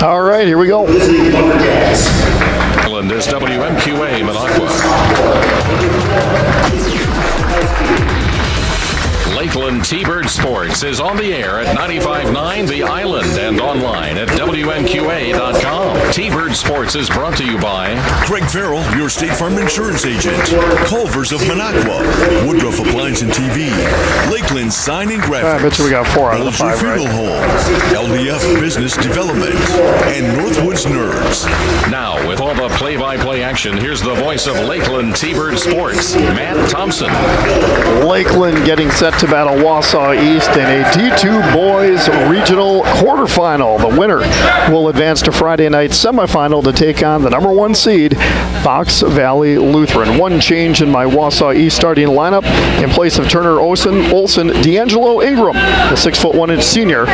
All right, here we go. Lakeland is WMQA Minocqua. Lakeland T-Bird Sports is on the air at 95.9 The Island and online at WMQA.com. T-Bird Sports is brought to you by Craig Farrell, your State Farm insurance agent. Culver's of Minocqua. Woodruff Appliance and TV. Lakeland Sign and Graphics. I bet you we got 4 out of the 5, Funeral right? Home. LDF Business Development. And Northwoods Nerds. Now, with all the play-by-play action, here's the voice of Lakeland T-Bird Sports, Matt Thompson. Lakeland getting set to battle Wausau East in a D2 Boys Regional Quarterfinal. The winner will advance to Friday night semifinal to take on the number 1 seed, Fox Valley Lutheran. One change in my Wausau East starting lineup. In place of Turner Olson, D'Angelo Ingram, the 6'1" senior,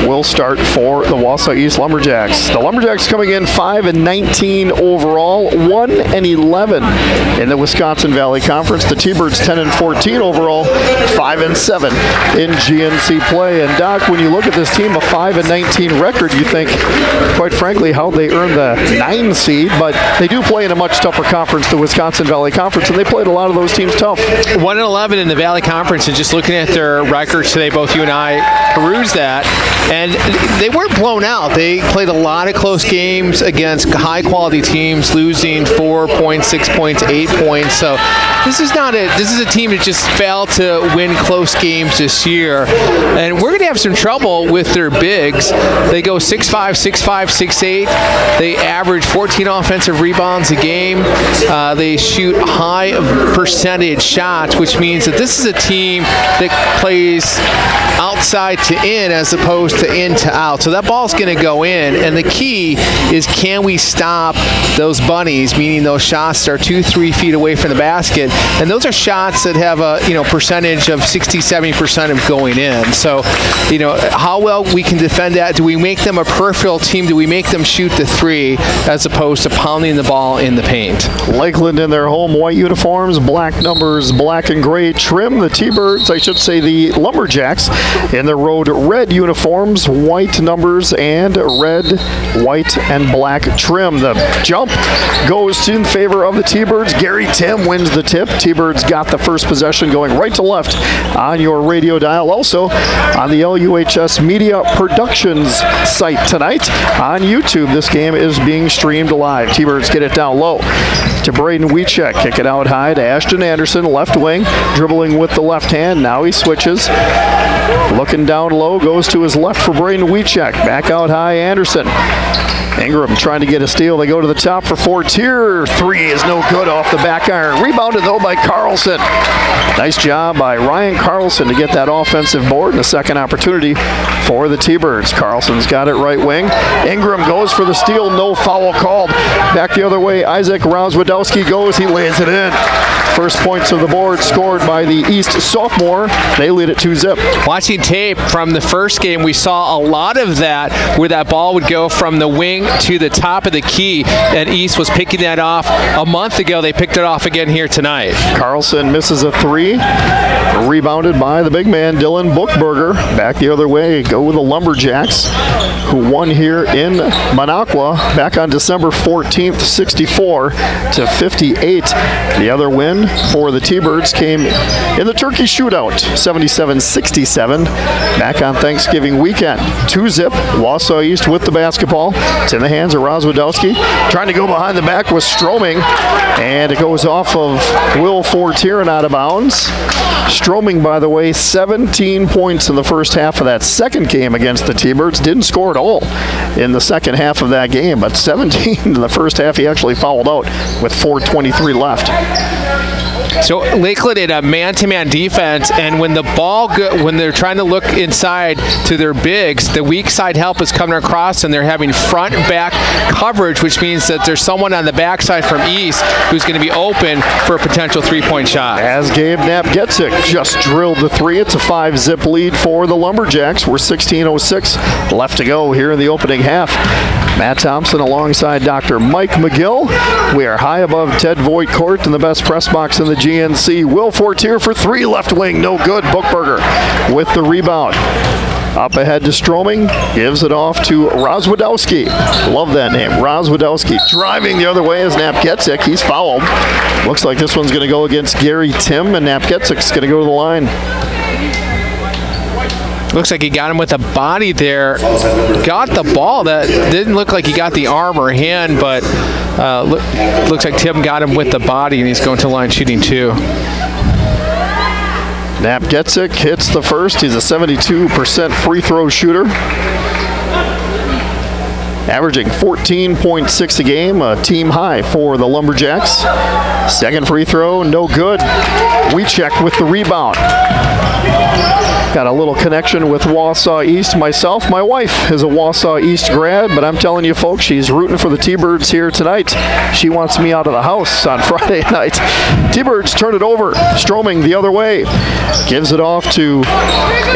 will start for the Wausau East Lumberjacks. The Lumberjacks coming in 5-19 overall, 1-11 in the Wisconsin Valley Conference. The T-Birds 10-14 overall, 5-7 in GNC play. And Doc, when you look at this team, a 5-19 record, you think, quite frankly, how they earned the 9 seed, but they do play in a much tougher conference, the Wisconsin Valley Conference, and they played a lot of those teams tough. 1-11 in the Valley Conference, and just looking at their records today, both you and I perused that, and they weren't blown out. They played a lot of close games against high-quality teams, losing 4 points, 6 points, 8 points. So this is a team that just failed to win close games this year, and we're going to have some trouble with their bigs. They go 6'5", 6'5", 6'8". They average 14 offensive rebounds a game. They shoot high percentage shots, which means that this is a team that plays outside to in as opposed to in to out. So that ball's going to go in, and the key is, can we stop those bunnies, meaning those shots that are 2-3 feet away from the basket, and those are shots that have a percentage of 60-70% of going in. So how well we can defend that. Do we make them a peripheral team? Do we make them shoot the 3 as opposed to pounding the ball in the paint? Lakeland in their home white uniforms, black numbers, black and gray trim. The T-Birds, I should say the Lumberjacks, in their road red uniforms, white numbers, and red, white, and black trim. The jump goes in favor of the T-Birds. Gary Tim wins the tip. T-Birds got the first possession, going right to left on your radio dial. Also on the LUHS Media Productions site tonight on YouTube. This game is being streamed live. T-Birds get it down low to Braden Wiechek. Kick it out high to Ashton Anderson, left wing, dribbling with the left hand. Now he switches. Looking down low, goes to his left for Braden Wiechek. Back out high, Anderson. Ingram trying to get a steal. They go to the top for Fortier. 3 is no good off the back iron. Rebounded, though, by Carlson. Nice job by Ryan Carlson to get that offensive board and a second opportunity for the T-Birds. Carlson's got it right wing. Ingram goes for the steal. No foul called. Back the other way, Isaac Rozwadowski goes. He lays it in. First points of the board scored by the East sophomore. They lead it 2-zip. Watching tape from the first game, we saw a lot of that, where that ball would go from the wing to the top of the key, and East was picking that off a month ago. They picked it off again here tonight. Carlson misses a three. Rebounded by the big man, Dylan Bookberger. Back the other way, go the Lumberjacks, who won here in Minocqua back on December 14th, 64-58. The other win for the T-Birds came in the Turkey Shootout, 77-67, back on Thanksgiving weekend. 2-zip, Wausau East with the basketball. It's in the hands of Rozwadowski. Trying to go behind the back with Stroming, and it goes off of Will Fortier and out of bounds. Stroming, by the way, 17 points in the first half of that second game against the T-Birds. Didn't score at all in the second half of that game, but 17 in the first half. He actually fouled out with 4:23 left. So Lakeland in a man-to-man defense, and when the ball when they're trying to look inside to their bigs, the weak side help is coming across, and they're having front and back coverage, which means that there's someone on the backside from East who's going to be open for a potential three-point shot. As Gabe Knapp-Getzik just drilled the three, it's a 5-zip lead for the Lumberjacks. We're 16:06 left to go here in the opening half. Matt Thompson alongside Dr. Mike McGill. We are high above Ted Voigt Court in the best press box in the GNC. Will Fortier for three, left wing, no good. Bookberger with the rebound. Up ahead to Stroming, gives it off to Rozwadowski. Love that name, Rozwadowski. Driving the other way is Knapp-Getzik. He's fouled. Looks like this one's going to go against Gary Tim, and Knapp-Getzik's going to go to the line. Looks like he got him with a body there. Got the ball. That didn't look like he got the arm or hand, but looks like Tim got him with the body, and he's going to the line shooting two. Knapp-Getzik hits the first. He's a 72% free throw shooter. Averaging 14.6 a game, a team high for the Lumberjacks. Second free throw, no good. Wieczek with the rebound. Got a little connection with Wausau East myself. My wife is a Wausau East grad, but I'm telling you folks, she's rooting for the T-Birds here tonight. She wants me out of the house on Friday night. T-Birds turn it over. Stroming the other way. Gives it off to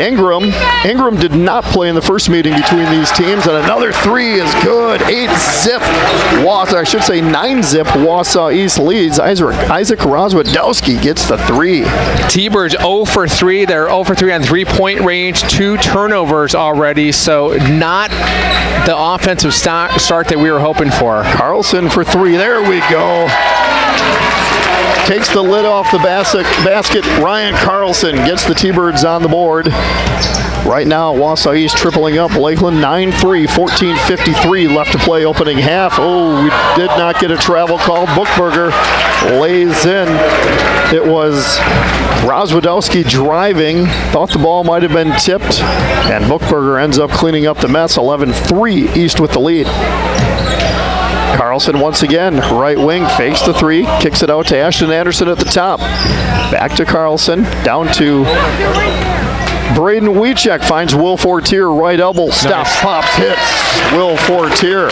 Ingram. Ingram did not play in the first meeting between these teams, and another three is good. 8-zip. 9-zip. Wausau East leads. Isaac Rozwadowski gets the three. T-Birds 0 for 3. They're 0 for 3 on three-point range. 2 turnovers already, so not the offensive start that we were hoping for. Carlson for three. There we go. Takes the lid off the basket. Ryan Carlson gets the T-Birds on the board. Right now, Wausau East tripling up. Lakeland 9-3, 14:53 left to play opening half. Oh, we did not get a travel call. Bookberger lays in. It was Rozwadowski driving. Thought the ball might have been tipped, and Bookberger ends up cleaning up the mess. 11-3 East with the lead. Carlson once again, right wing, fakes the three, kicks it out to Ashton Anderson at the top. Back to Carlson, down to Braden Wieczek, finds Will Fortier, right elbow, stops, nice. Pops, hits. Will Fortier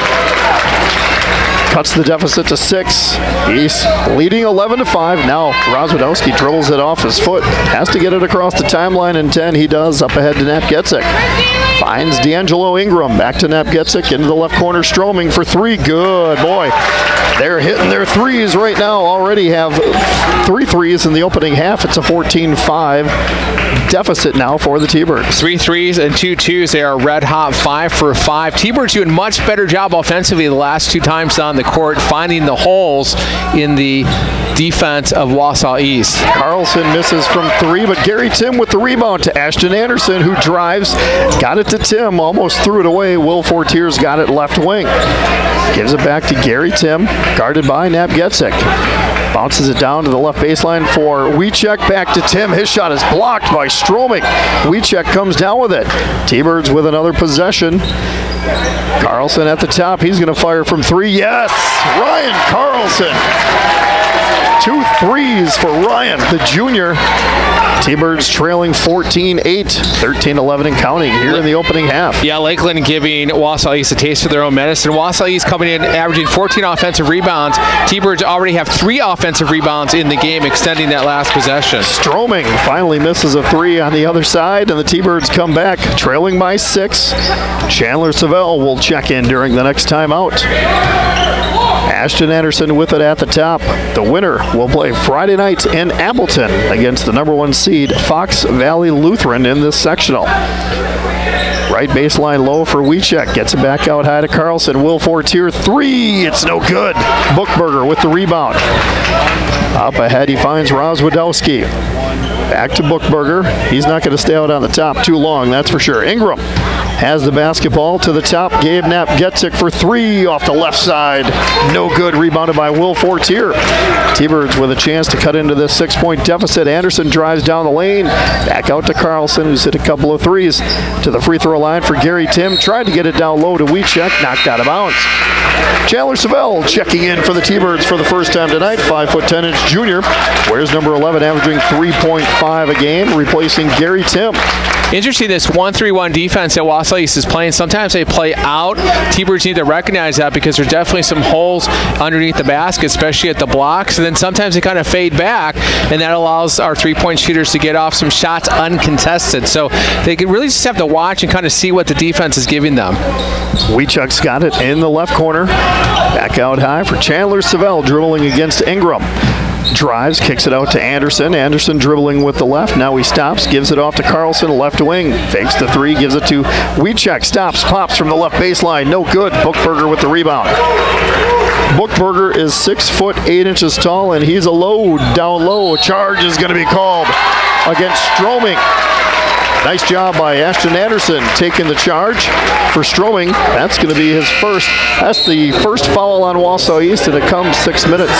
cuts the deficit to 6. He's leading 11-5. Now Rozwadowski dribbles it off his foot, has to get it across the timeline in 10. He does, up ahead to Knapp-Getzik. Finds D'Angelo Ingram, back to Knapp-Getzik, into the left corner, Stroming for three. Good, boy. They're hitting their threes right now. Already have 3 threes in the opening half. It's a 14-5 deficit now for the T-Birds. 3 threes and 2 twos. They are red hot, 5 for 5. T-Birds doing much better job offensively the last 2 times on the court, finding the holes in the defense of Wausau East. Carlson misses from 3, but Gary Tim with the rebound to Ashton Anderson, who drives, got it to Tim, almost threw it away. Will Fortier's got it left wing. Gives it back to Gary Tim, guarded by Knapp-Getzik. Bounces it down to the left baseline for Wieczek, back to Tim. His shot is blocked by Stroming. Wieczek comes down with it. T-Birds with another possession. Carlson at the top. He's going to fire from 3. Yes! Ryan Carlson 2 threes for Ryan, the junior. T-Birds trailing 14-8, 13-11 and counting here in the opening half. Yeah, Lakeland giving Wausau East a taste of their own medicine. Wausau East coming in averaging 14 offensive rebounds. T-Birds already have 3 offensive rebounds in the game, extending that last possession. Stroming finally misses a 3 on the other side, and the T-Birds come back, trailing by 6. Chandler Savell will check in during the next timeout. Ashton Anderson with it at the top. The winner will play Friday night in Appleton against the number 1 seed Fox Valley Lutheran in this sectional. Right baseline low for Wiechek. Gets it back out high to Carlson. Will Fortier 3. It's no good. Bookberger with the rebound. Up ahead he finds Rozwadowski. Back to Bookberger. He's not going to stay out on the top too long, that's for sure. Ingram has the basketball to the top. Gabe Knapp gets it for 3 off the left side. No good. Rebounded by Will Fortier. T-Birds with a chance to cut into this 6-point deficit. Anderson drives down the lane. Back out to Carlson, who's hit a couple of threes. To the free throw line for Gary Tim. Tried to get it down low to Wiechek. Knocked out of bounds. Chandler Savell checking in for the T-Birds for the first time tonight. 5'10" junior. Wears number 11, averaging 3.5 a game, replacing Gary Tim. Interesting, this 1-3-1 defense that Wausau East is playing. Sometimes they play out. T-Birds need to recognize that because there's definitely some holes underneath the basket, especially at the blocks. And then sometimes they kind of fade back, and that allows our 3-point shooters to get off some shots uncontested. So they can really just have to watch and kind of see what the defense is giving them. Wiechuk's got it in the left corner. Back out high for Chandler Savell, dribbling against Ingram. Drives, kicks it out to Anderson. Anderson dribbling with the left. Now he stops, gives it off to Carlson, left wing. Fakes the 3, gives it to Wiechek. Stops, pops from the left baseline. No good. Bookberger with the rebound. Bookberger is 6'8" tall, and he's a load down low. A charge is going to be called against Stroming. Nice job by Ashton Anderson taking the charge for Stroming. That's going to be his first. That's the first foul on Wausau East, and it comes 6 minutes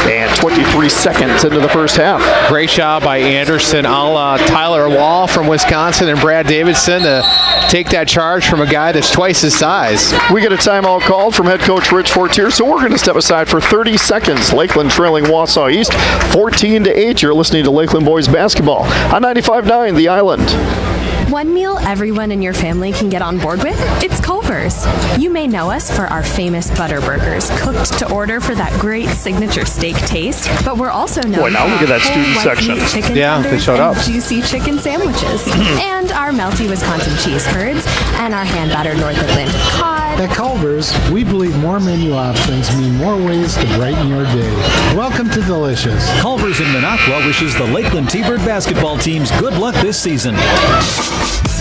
and 23 seconds into the first half. Great job by Anderson, a la Tyler Wall from Wisconsin and Brad Davidson to take that charge from a guy that's twice his size. We get a timeout called from head coach Rich Fortier, so we're going to step aside for 30 seconds. Lakeland trailing Wausau East 14-8. You're listening to Lakeland Boys Basketball on 95.9 The Island. One meal everyone in your family can get on board with? It's Culver's. You may know us for our famous butter burgers, cooked to order for that great signature steak taste, but we're also known Boy, now look at that for student whole white section. meat chicken Yeah, they tenders showed and up. juicy chicken sandwiches, and our melty Wisconsin cheese curds, and our hand-battered North Atlantic cod. At Culver's, we believe more menu options mean more ways to brighten your day. Welcome to Delicious. Culver's in Minocqua wishes the Lakeland T-Bird basketball teams good luck this season.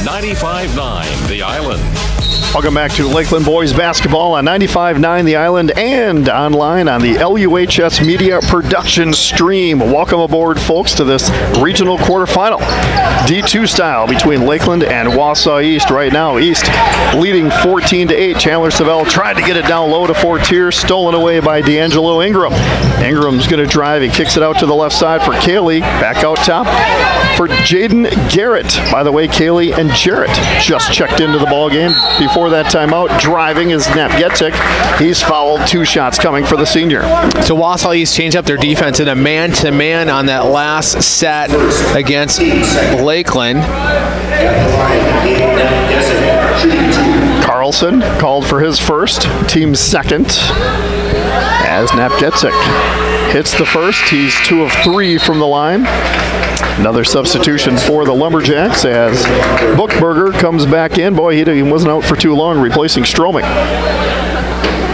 95.9 The Island. Welcome back to Lakeland Boys Basketball on 95.9 The Island and online on the LUHS Media Production Stream. Welcome aboard, folks, to this regional quarterfinal. D2 style between Lakeland and Wausau East. Right now, East leading 14-8. Chandler Savell tried to get it down low to Fortier, stolen away by D'Angelo Ingram. Ingram's going to drive. He kicks it out to the left side for Cayley. Back out top for Jaden Garrett. By the way, Cayley and Jarrett just checked into the ball game before that timeout. Driving is Napgetic. He's fouled. 2 shots coming for the senior. So Wausau East changed up their defense in a man-to-man on that last set against Lakeland. Carlson called for his first, team second, as Napgetic hits the first. He's 2 of 3 from the line. Another substitution for the Lumberjacks as Bookberger comes back in. Boy, he wasn't out for too long, replacing Stroming.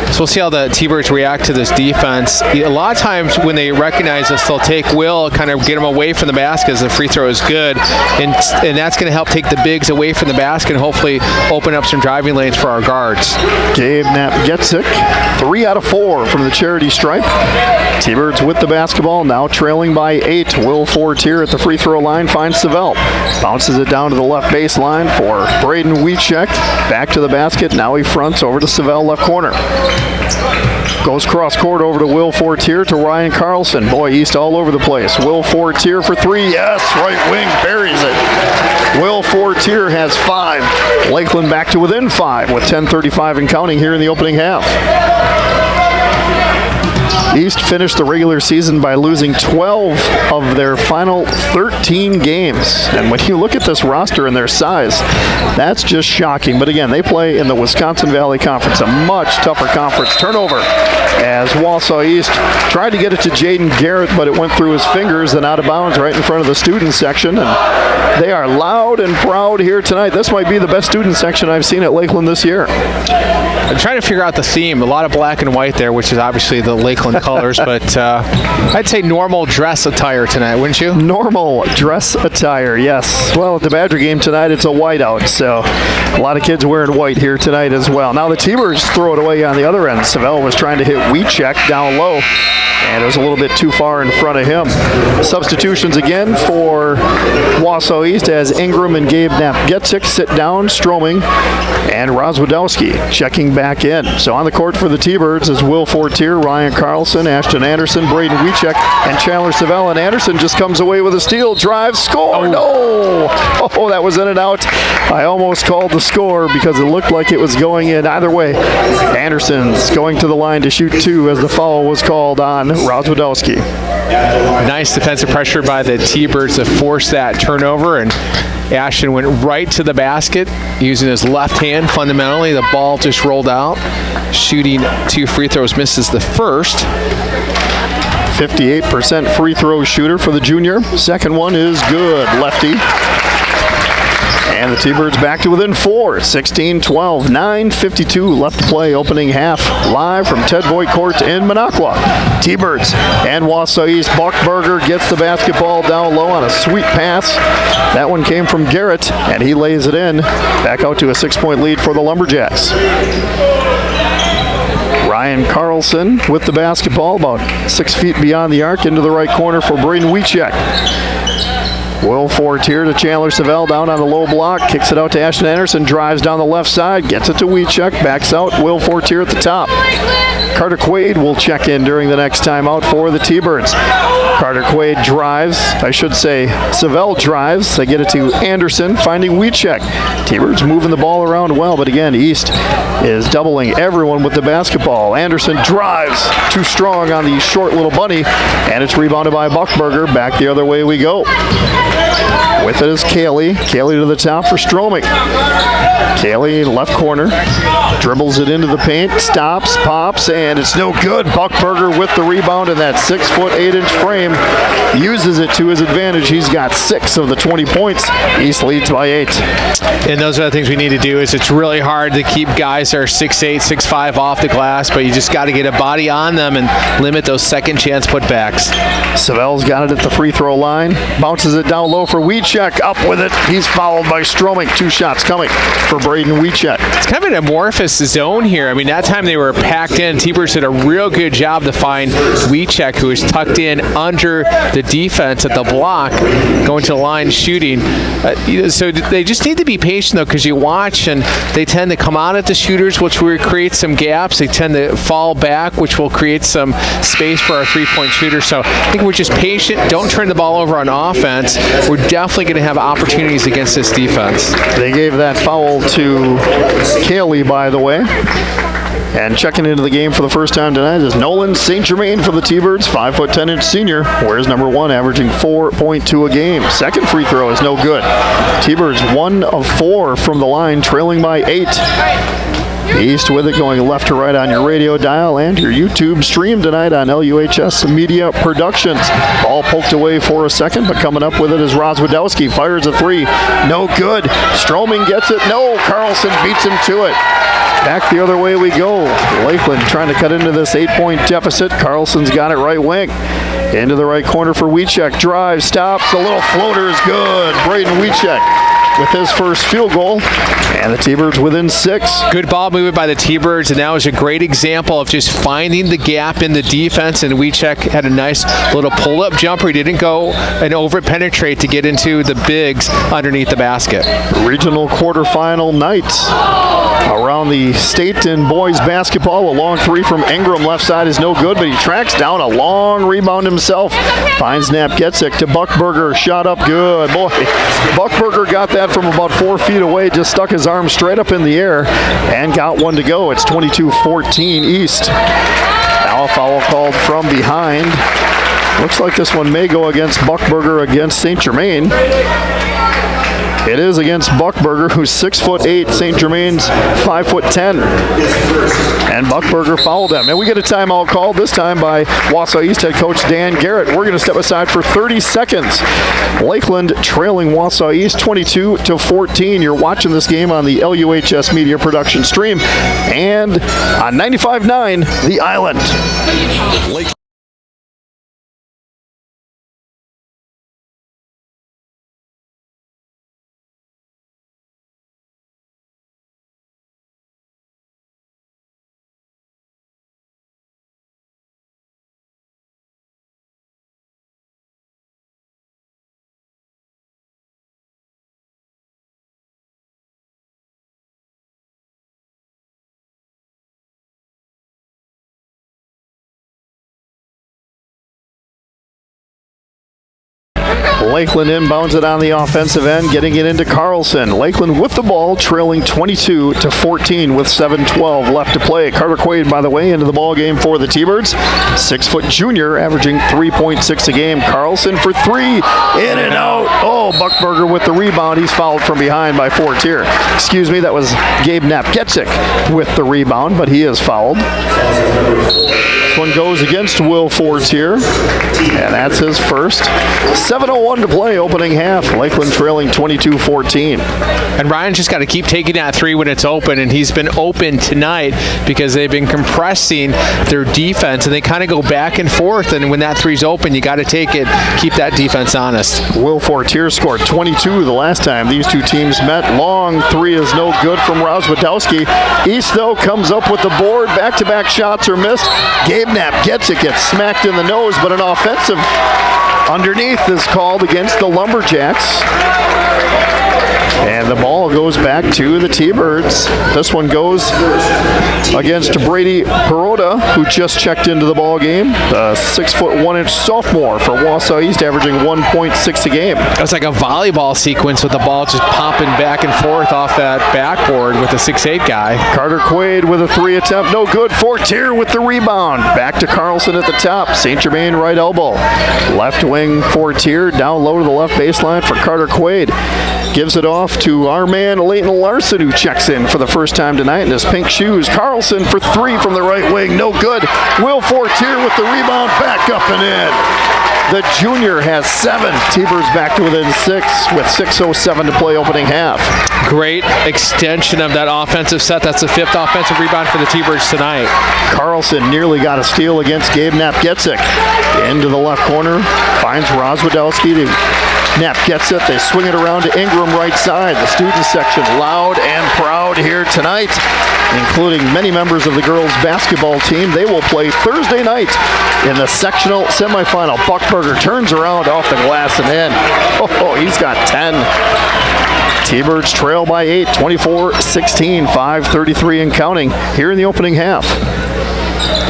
So we'll see how the T-Birds react to this defense. A lot of times when they recognize us, they'll take Will, kind of get him away from the basket as the free throw is good. And that's going to help take the bigs away from the basket and hopefully open up some driving lanes for our guards. Gabe Knapp gets it. 3 out of 4 from the charity stripe. T-Birds with the basketball, now trailing by 8. Will Fortier at the free throw line finds Savell. Bounces it down to the left baseline for Braden Wiechek. Back to the basket. Now he fronts over to Savell, left corner. Goes cross court over to Will Fortier to Ryan Carlson. Boy, East all over the place. Will Fortier for 3. Yes, right wing buries it. Will Fortier has 5. Lakeland back to within 5 with 10:35 and counting here in the opening half. East finished the regular season by losing 12 of their final 13 games. And when you look at this roster and their size, that's just shocking. But again, they play in the Wisconsin Valley Conference, a much tougher conference. Turnover as Wausau East tried to get it to Jaden Garrett, but it went through his fingers and out of bounds right in front of the student section. And they are loud and proud here tonight. This might be the best student section I've seen at Lakeland this year. I'm trying to figure out the theme. A lot of black and white there, which is obviously the Lakeland colors, but I'd say normal dress attire tonight, wouldn't you? Normal dress attire, yes. Well, at the Badger game tonight, it's a whiteout, so a lot of kids wearing white here tonight as well. Now the T-Birds throw it away on the other end. Savell was trying to hit Wiechek down low, and it was a little bit too far in front of him. Substitutions again for Wausau East as Ingram and Gabe Knapp-Getzik sit down, Stroming and Rozwadowski checking back in. So on the court for the T-Birds is Will Fortier, Ryan Carlson, Ashton Anderson, Braden Wiechek, and Chandler Savell. And Anderson just comes away with a steal, drive, score. No! Oh, that was in and out. I almost called the score because it looked like it was going in. Either way, Anderson's going to the line to shoot two as the foul was called on Rozwadowski. Nice defensive pressure by the T-Birds to force that turnover, and Ashton went right to the basket using his left hand. Fundamentally, the ball just rolled out. Shooting 2 free throws, misses the first. 58% free throw shooter for the junior. Second one is good, lefty. And the T-Birds back to within 4, 16-12, 9:52 left to play, opening half. Live from Ted Voigt Court in Minocqua. T-Birds and Wausau East. Buckberger gets the basketball down low on a sweet pass. That one came from Garrett, and he lays it in. Back out to a 6-point lead for the Lumberjacks. Ryan Carlson with the basketball, about 6 feet beyond the arc, into the right corner for Braden Wiechek. Will Fortier to Chandler Savell, down on the low block, kicks it out to Ashton Anderson, drives down the left side, gets it to Wiechek, backs out, Will Fortier at the top. Carter Quaid will check in during the next timeout for the T-Birds. Carter Quaid drives, I should say Savell drives, they get it to Anderson, finding Wiechek. T-Birds moving the ball around well, but again, East is doubling everyone with the basketball. Anderson drives, too strong on the short little bunny, and it's rebounded by Buckberger. Back the other way we go. With it is Cayley. Cayley to the top for Stroming. Cayley, left corner, dribbles it into the paint, stops, pops, and it's no good. Buckberger with the rebound, and that 6', 8" frame uses it to his advantage. He's got 6 of the 20 points. East leads by 8. And those are the things we need to do. Is it's really hard to keep guys that are 6'8", 6'5" off the glass, but you just got to get a body on them and limit those second chance putbacks. Savell's got it at the free throw line, bounces it down low for Wiechek, up with it. He's fouled by Stroming. 2 shots coming for Braden Wiechek. It's kind of an amorphous zone here. I mean, that time they were packed in. T-Birds did a real good job to find Wiechek, who is tucked in under the defense at the block, going to the line shooting. So they just need to be patient, though, because you watch and they tend to come out at the shooters, which will create some gaps. They tend to fall back, which will create some space for our three-point shooter. So I think we're just patient. Don't turn the ball over on offense. We're definitely going to have opportunities against this defense. They gave that foul to Cayley, by the way. And checking into the game for the first time tonight is Nolan St. Germain for the T-Birds, 5'10" senior, wears number 1, averaging 4.2 a game. Second free throw is no good. T-Birds 1 of 4 from the line, trailing by 8. East with it, going left to right on your radio dial and your YouTube stream tonight on LUHS Media Productions. Ball poked away for a second, but coming up with it is Rozwadowski. Fires a 3. No good. Stroming gets it. No. Carlson beats him to it. Back the other way we go. Lakeland trying to cut into this 8-point deficit. Carlson's got it right wing. Into the right corner for Wiechek. Drive, stops. The little floater is good. Braden Wiechek with his first field goal, and the T-Birds within 6. Good ball movement by the T-Birds, and that was a great example of just finding the gap in the defense, and Wiechek had a nice little pull-up jumper. He didn't go and over-penetrate to get into the bigs underneath the basket. Regional quarterfinal night around the state in boys basketball. A long 3 from Ingram, left side is no good, but he tracks down a long rebound himself. Finds Knapp-Getzik to Buckberger, shot up good. Boy, Buckberger got that from about 4 feet away, just stuck his arm straight up in the air and got one to go. It's 22-14 East. Now Now a foul called from behind. Looks like this one may go against Buckberger against St. Germain. It is against Buckberger, who's 6'8". St. Germain's 5'10". And Buckberger fouled them. And we get a timeout called, this time by Wausau East head coach Dan Garrett. We're going to step aside for 30 seconds. Lakeland trailing Wausau East 22-14. You're watching this game on the LUHS Media Production stream and on 95.9 The Island. Lakeland inbounds it on the offensive end, getting it into Carlson. Lakeland with the ball, trailing 22-14 with 7:12 left to play. Carter Quaid, by the way, into the ball game for the T-Birds. 6-foot junior, averaging 3.6 a game. Carlson for three, in and out. Oh, Buckberger with the rebound. He's fouled from behind by Fortier. Excuse me, that was Gabe Napgetzik with the rebound, but he is fouled. This one goes against Will Fortier, and that's his first. 7:01 to play, opening half. Lakeland trailing 22-14. And Ryan's just got to keep taking that three when it's open, and he's been open tonight because they've been compressing their defense, and they kind of go back and forth, and when that three's open, you got to take it, keep that defense honest. Will Fortier scored 22 the last time these two teams met. Long three is no good from Rozwadowski. East, though, comes up with the board. Back-to-back shots are missed. Gabe Knapp gets it, gets smacked in the nose, but an offensive underneath is called against the Lumberjacks. And the ball goes back to the T-Birds. This one goes against Brady Perota, who just checked into the ball game. The 6'1" sophomore for Wausau East, averaging 1.6 a game. It's like a volleyball sequence with the ball just popping back and forth off that backboard with the 6'8" guy. Carter Quaid with a three attempt, no good. Fortier with the rebound. Back to Carlson at the top. St. Germain right elbow. Left wing Fortier, down low to the left baseline for Carter Quaid. Gives it off to our man Leighton Larson, who checks in for the first time tonight in his pink shoes. Carlson for three from the right wing, no good. Will Fortier with the rebound, back up and in. The junior has 7. T-Birds back to within 6 with 6:07 to play opening half. Great extension of that offensive set. That's the 5th offensive rebound for the T-Birds tonight. Carlson nearly got a steal against Gabe Napgetzik. Into the left corner, finds Rozwadowski to Knapp gets it. They swing it around to Ingram right side. The student section loud and proud here tonight, including many members of the girls basketball team. They will play Thursday night in the sectional semifinal. Buckberger turns around off the glass and in. Oh, he's got 10. T-Birds trail by 8, 24-16, 5:33 and counting here in the opening half.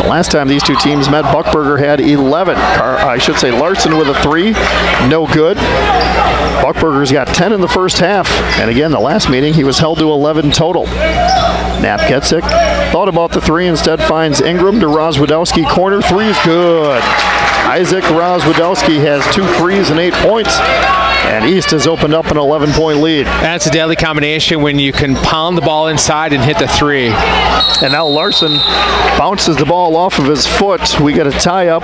The last time these two teams met, Buckberger had 11. Larson with a 3, no good. Buckberger's got 10 in the first half. And again, the last meeting, he was held to 11 total. Napgetzik thought about the 3, instead finds Ingram to Rozwadowski. Corner 3 is good. Isaac Rozwadowski has 2 threes and 8 points. And East has opened up an 11-point lead. That's a deadly combination when you can pound the ball inside and hit the 3. And now Larson bounces the ball off of his foot. We get a tie-up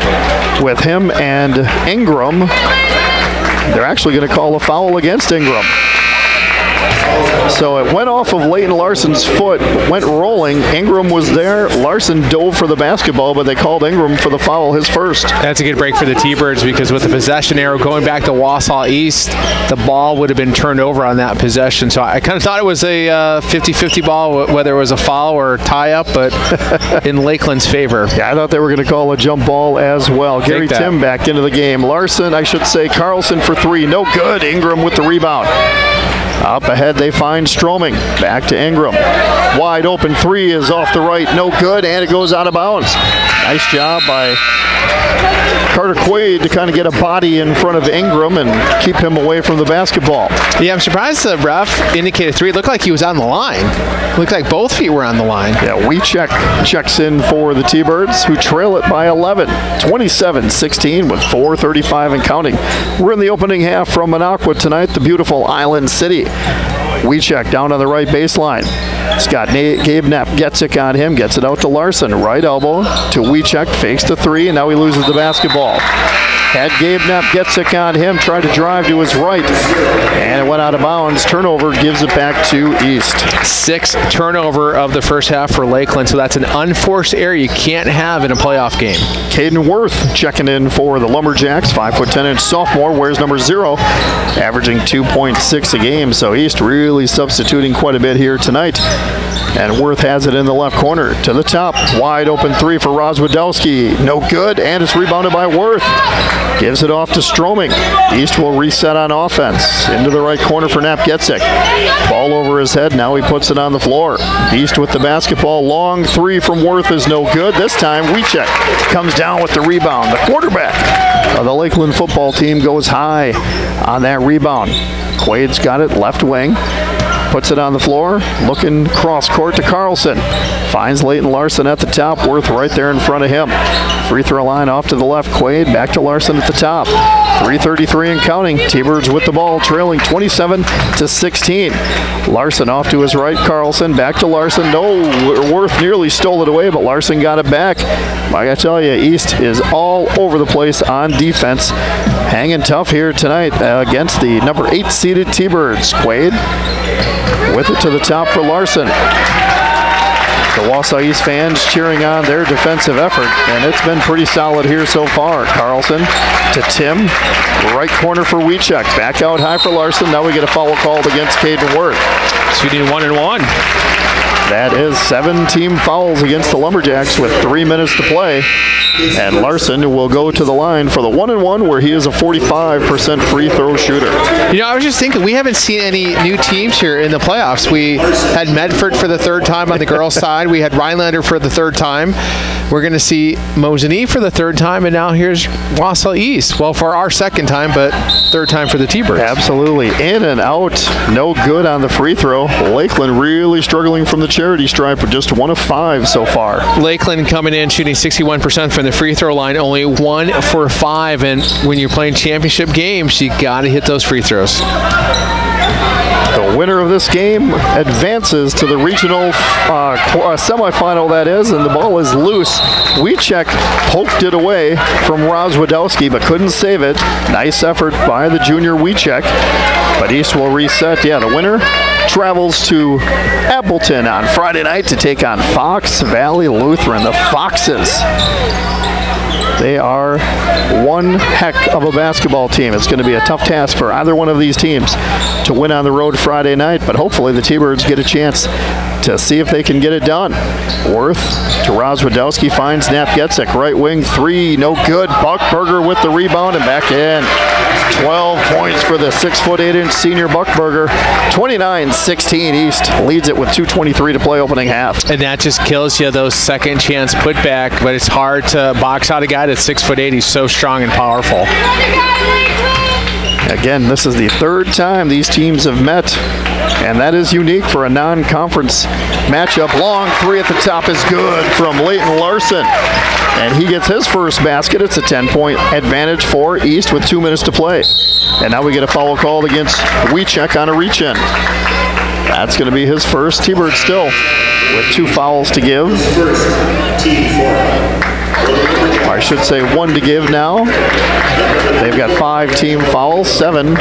with him and Ingram. They're actually going to call a foul against Ingram. So it went off of Leighton Larson's foot, went rolling. Ingram was there. Larson dove for the basketball, but they called Ingram for the foul, his first. That's a good break for the T-Birds, because with the possession arrow going back to Wausau East, the ball would have been turned over on that possession. So I kind of thought it was a 50-50 ball, whether it was a foul or tie-up, but in Lakeland's favor. Yeah, I thought they were going to call a jump ball as well. Gary Tim back into the game. Carlson for 3, no good. Ingram with the rebound. Up ahead, they find Stroming. Back to Ingram. Wide open 3 is off the right, no good, and it goes out of bounds. Nice job by Carter Quaid to kind of get a body in front of Ingram and keep him away from the basketball. Yeah, I'm surprised the ref indicated 3. It looked like he was on the line. It looked like both feet were on the line. Yeah, WIAA checks in for the T-Birds, who trail it by 11, 27-16 with 4:35 and counting. We're in the opening half from Minocqua tonight, the beautiful Island City. WIAA down on the right baseline. Scott Gabe Knapp gets it on him, gets it out to Larson. Right elbow to WIAA, fakes the 3, and now he loses the basketball. Had Gabe Knapp gets it on him, tried to drive to his right, and it went out of bounds. Turnover gives it back to East. 6th turnover of the first half for Lakeland, so that's an unforced error you can't have in a playoff game. Caden Worth checking in for the Lumberjacks, 5'10" sophomore, wears number 0, averaging 2.6 a game. So East really substituting quite a bit here tonight. And Worth has it in the left corner to the top. Wide open 3 for Rozwadowski. No good, and it's rebounded by Worth. Gives it off to Stroming. East will reset on offense. Into the right corner for Napgetzik. Ball over his head. Now he puts it on the floor. East with the basketball. Long 3 from Worth is no good. This time, WIAA comes down with the rebound. The quarterback of the Lakeland football team goes high on that rebound. Quaid's got it, left wing. Puts it on the floor, looking cross court to Carlson. Finds Leighton Larson at the top, Worth right there in front of him. Free throw line off to the left, Quaid back to Larson at the top. 3:33 and counting. T-Birds with the ball, trailing 27-16. Larson off to his right, Carlson back to Larson. No, Worth nearly stole it away, but Larson got it back. I gotta tell you, East is all over the place on defense. Hanging tough here tonight against the number 8 seeded T-Birds. Quaid with it to the top for Larson. The Wausau East fans cheering on their defensive effort, and it's been pretty solid here so far. Carlson to Tim, right corner for WIAA. Back out high for Larson. Now we get a foul called against Caden Worth. Shooting 1-1. That is 7 team fouls against the Lumberjacks with 3 minutes to play. And Larson will go to the line for the 1-1, where he is a 45% free throw shooter. You know, I was just thinking, we haven't seen any new teams here in the playoffs. We had Medford for the 3rd time on the girls' side. We had Rhinelander for the 3rd time. We're going to see Mosinee for the 3rd time, and now here's Wausau East. Well, for our 2nd time, but 3rd time for the T-Birds. Absolutely. In and out. No good on the free throw. Lakeland really struggling from the charity stripe with just 1 of 5 so far. Lakeland coming in shooting 61% from the free throw line, only 1 for 5. And when you're playing championship games, you got to hit those free throws. The winner of this game advances to the regional semifinal, that is, and the ball is loose. WIAA poked it away from Rozwadowski, but couldn't save it. Nice effort by the junior WIAA, but East will reset. Yeah, the winner travels to Appleton on Friday night to take on Fox Valley Lutheran, the Foxes. They are one heck of a basketball team. It's going to be a tough task for either one of these teams to win on the road Friday night, but hopefully the T-Birds get a chance to see if they can get it done. Worth to Rozwadowski, finds Napgetzik, right wing 3, no good. Buckberger with the rebound and back in. 12 points for the 6'8" senior Buckberger. 29-16, East leads it with 2:23 to play opening half. And that just kills you, those second chance putback, but it's hard to box out a guy that's 6'8". He's so strong and powerful. Again, this is the 3rd time these teams have met, and that is unique for a non-conference matchup. Long 3 at the top is good from Leighton Larson, and he gets his first basket. It's a 10-point advantage for East with 2 minutes to play. And now we get a foul called against WIAA on a reach-in. That's going to be his first. T-Bird still with 2 fouls to give. I should say 1 to give now. They've got 5 team fouls. 7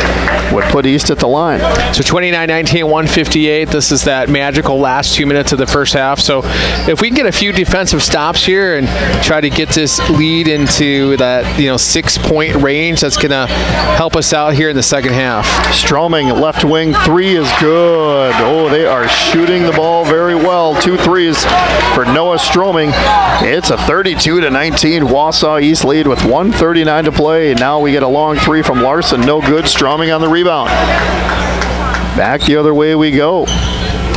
would put East at the line. So 29-19, 158. This is that magical last 2 minutes of the first half. So if we can get a few defensive stops here and try to get this lead into that 6-point range, that's going to help us out here in the second half. Stroming, left wing 3 is good. Oh, they are shooting the ball very well. 2 threes for Noah Stroming. It's a 32-19 Wausau East lead with 1:39 to play. Now we get a long 3 from Larson. No good. Stroming on the rebound. Back the other way we go.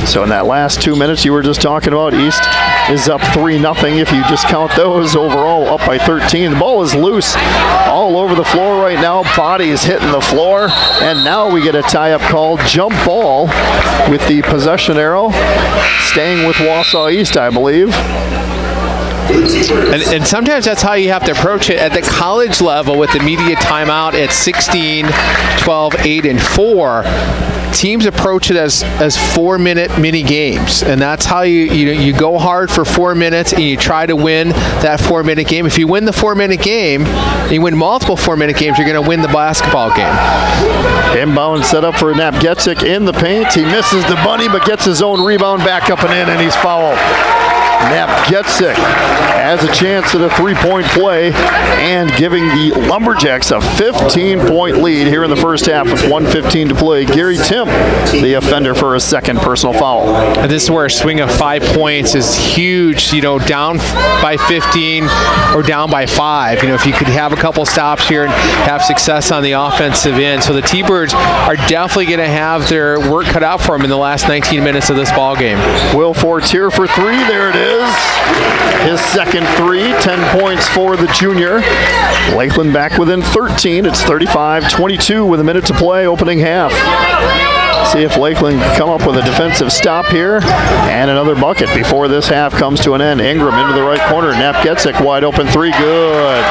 So in that last 2 minutes you were just talking about, East is up 3-0 if you just count those. Overall, up by 13. The ball is loose all over the floor right now. Body is hitting the floor, and now we get a tie-up call. Jump ball with the possession arrow. Staying with Wausau East, I believe. And sometimes that's how you have to approach it at the college level with the immediate timeout at 16, 12, 8, and 4. Teams approach it as 4-minute mini games, and that's how you go hard for 4 minutes and you try to win that 4-minute game. If you win the 4-minute game, you win multiple 4-minute games, you're going to win the basketball game. Inbound set up for Napgetzik in the paint. He misses the bunny, but gets his own rebound back up and in, and he's fouled. Napgetzik has a chance at a three-point play and giving the Lumberjacks a 15-point lead here in the first half with 1:15 to play. Gary Tim, the offender for a second personal foul. And this is where a swing of 5 points is huge, down by 15 or down by 5. If you could have a couple stops here and have success on the offensive end. So the T-Birds are definitely going to have their work cut out for them in the last 19 minutes of this ball game. Will Fortier for three. There it is. His second three, 10 points for the junior. Lakeland back within 13. It's 35-22 with a minute to play, opening half. See if Lakeland can come up with a defensive stop here and another bucket before this half comes to an end. Ingram into the right corner. Napgetzik wide open three. Good.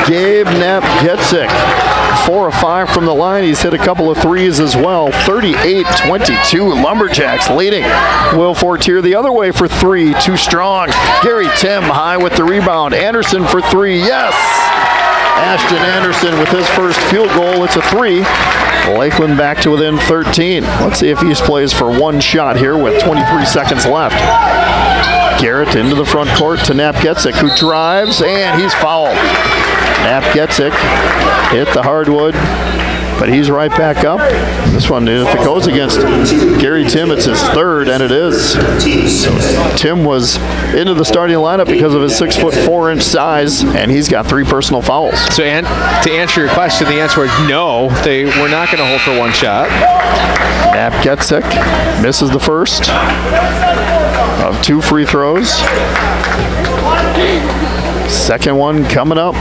Gabe Napgetzik. 4 of 5 from the line. He's hit a couple of threes as well. 38-22. Lumberjacks leading. Will Fortier the other way for three. Too strong. Gary Tim high with the rebound. Anderson for three. Yes! Ashton Anderson with his first field goal. It's a three. Lakeland back to within 13. Let's see if East plays for one shot here with 23 seconds left. Garrett into the front court to Napgetzik, who drives, and he's fouled. Napgetzik hit the hardwood, but he's right back up. This one, if it goes against Gary Tim, it's his third, and it is. So Tim was into the starting lineup because of his 6'4" size, and he's got 3 personal fouls. So to answer your question, the answer is no. They were not going to hold for one shot. Napgetzik misses the first of 2 free throws. Second one coming up.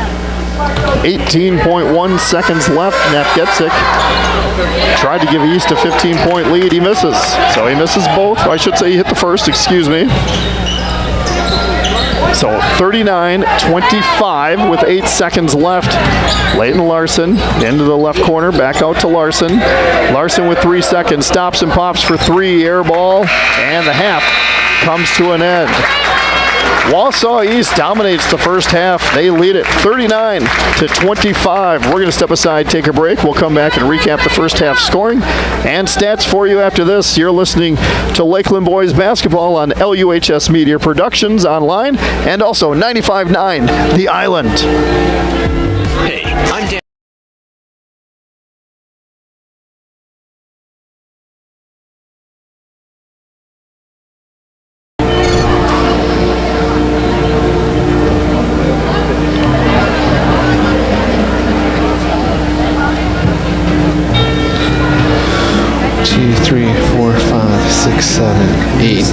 18.1 seconds left. Napgetzik tried to give East a 15-point lead. He misses. So he misses both. I should say he hit the first, excuse me. So 39-25 with 8 seconds left. Leighton Larson into the left corner, back out to Larson. Larson with 3 seconds, stops and pops for 3, air ball, and the half comes to an end. Wausau East dominates the first half. They lead it 39-25. We're going to step aside, take a break. We'll come back and recap the first half scoring and stats for you after this. You're listening to Lakeland Boys Basketball on LUHS Media Productions online and also 95.9 The Island. Hey, I'm Dan. Two, 3, 4, 5, 6, 7, 8.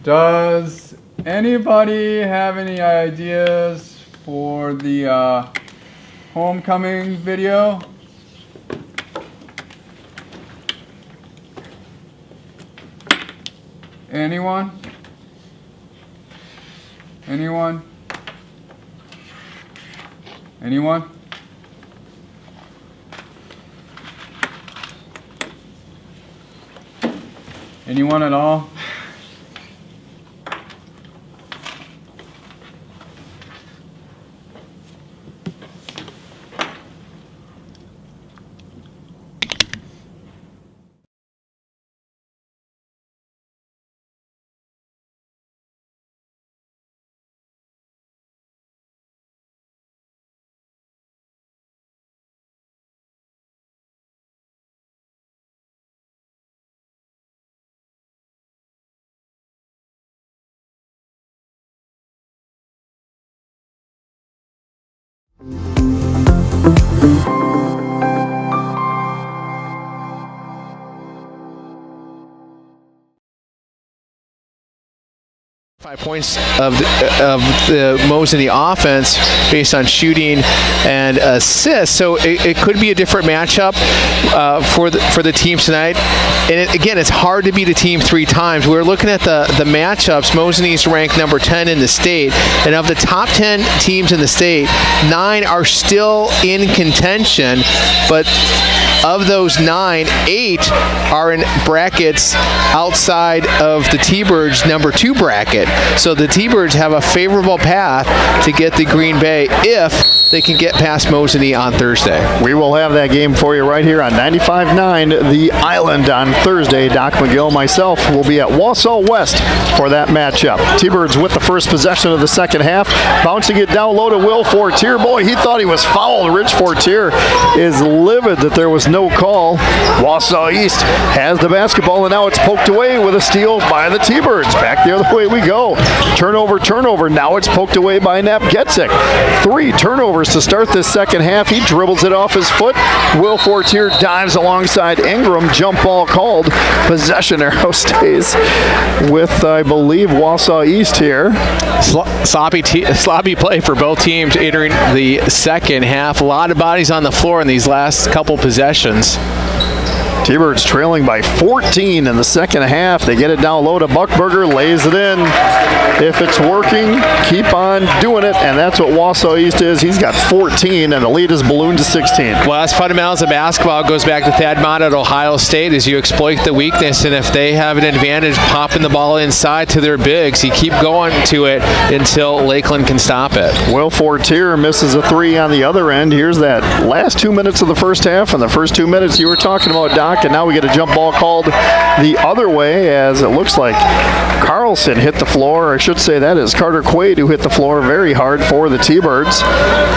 Does anybody have any ideas for the homecoming video? Anyone? Anyone? Anyone? Anyone at all? Points of the most in the offense based on shooting and assists, so it could be a different matchup for the teams tonight. And again, it's hard to beat a team 3 times. We're looking at the matchups. Mosiney's ranked number 10 in the state, and of the top 10 teams in the state, 9 are still in contention, but of those 9, 8 are in brackets outside of the T-Birds' number 2 bracket. So the T-Birds have a favorable path to get the Green Bay if they can get past Mosiney on Thursday. We will have that game for you right here on 95.9 The Island on Thursday. Doc McGill, myself, will be at Wausau West for that matchup. T-Birds with the first possession of the second half, bouncing it down low to Will Fortier. Boy, he thought he was fouled. Rich Fortier is livid that there was no call. Wausau East has the basketball, and now it's poked away with a steal by the T-Birds. Back the other way we go. Turnover. Now it's poked away by Knapp Getzik. 3 turnovers to start this second half. He dribbles it off his foot. Will Fortier dives alongside Ingram. Jump ball called. Possession arrow stays with, I believe, Wausau East here. Sloppy play for both teams entering the second half. A lot of bodies on the floor in these last couple possessions. T-Birds trailing by 14 in the second half. They get it down low to Buckberger, lays it in. If it's working, keep on doing it, and that's what Wausau East is. He's got 14, and the lead is ballooned to 16. Well, that's fundamentals of basketball. It goes back to Thad Mott at Ohio State as you exploit the weakness, and if they have an advantage popping the ball inside to their bigs, you keep going to it until Lakeland can stop it. Will Fortier misses a 3 on the other end. Here's that last 2 minutes of the first half, and the first 2 minutes you were talking about, Doc, and now we get a jump ball called the other way as it looks like Carlson hit the floor. I should say that is Carter Quaid who hit the floor very hard for the T-Birds.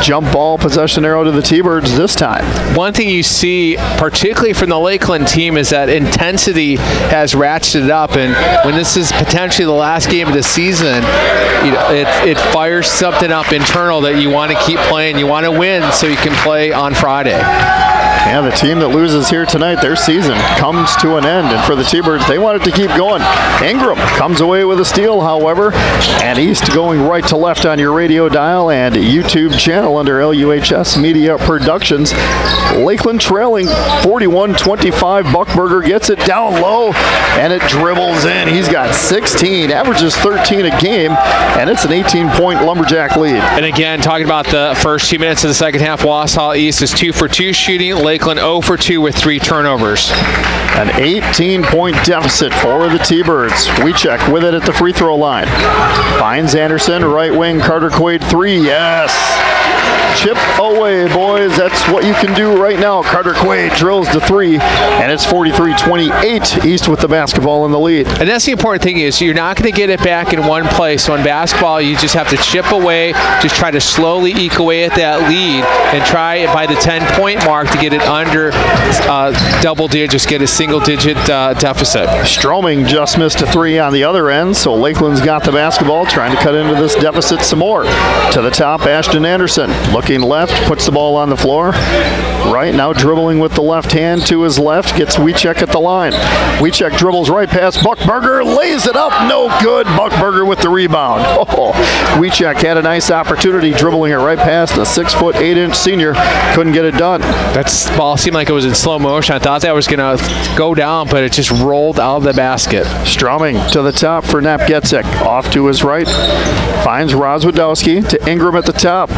Jump ball, possession arrow to the T-Birds this time. One thing you see, particularly from the Lakeland team, is that intensity has ratcheted up, and when this is potentially the last game of the season, it fires something up internal that you want to keep playing. You want to win so you can play on Friday. Yeah, the team that loses here tonight, their season comes to an end. And for the T-Birds, they want it to keep going. Ingram comes away with a steal, however. And East going right to left on your radio dial and YouTube channel under LUHS Media Productions. Lakeland trailing 41-25. Buckberger gets it down low, and it dribbles in. He's got 16, averages 13 a game, and it's an 18-point Lumberjack lead. And again, talking about the first 2 minutes of the second half, Wausau East is 2 for 2 shooting. Lakeland 0 for 2 with 3 turnovers. An 18-point deficit for the T-Birds. We check with it at the free throw line. Finds Anderson, right wing, Carter Quaid 3, yes. Chip away, boys. That's what you can do right now. Carter Quaid drills the three, and it's 43-28. East with the basketball in the lead. And that's the important thing is you're not going to get it back in one play. So in basketball, you just have to chip away, just try to slowly eke away at that lead and try by the 10-point mark to get it under double digits, get a single-digit deficit. Stroming just missed a three on the other end, so Lakeland's got the basketball, trying to cut into this deficit some more. To the top, Ashton Anderson looking left, puts the ball on the floor. Right now dribbling with the left hand to his left, gets Wiechek at the line. Wiechek dribbles right past Buckberger, lays it up, no good. Buckberger with the rebound. Oh, Wiechek had a nice opportunity dribbling it right past a 6', 8" senior. Couldn't get it done. That ball seemed like it was in slow motion. I thought that was going to go down, but it just rolled out of the basket. Stroming to the top for Napgetzek. Off to his right. Finds Rozwadowski to Ingram at the top.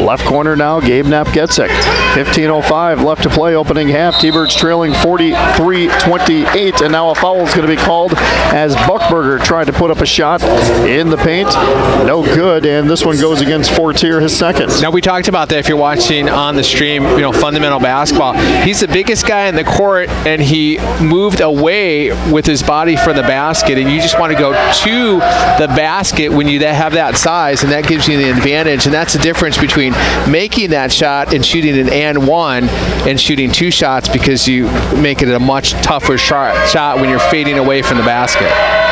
Left corner now, Gabe Napgetzek. 15:05 left to play, opening half. T-Birds trailing 43-28, and now a foul is going to be called as Buckberger tried to put up a shot in the paint. No good, and this one goes against Fortier, his second. Now, we talked about that if you're watching on the stream, fundamental basketball. He's the biggest guy in the court, and he moved away with his body from the basket, and you just want to go to the basket when you have that size, and that gives you the advantage, and that's the difference between making that shot and shooting an and one and shooting two shots, because you make it a much tougher shot when you're fading away from the basket.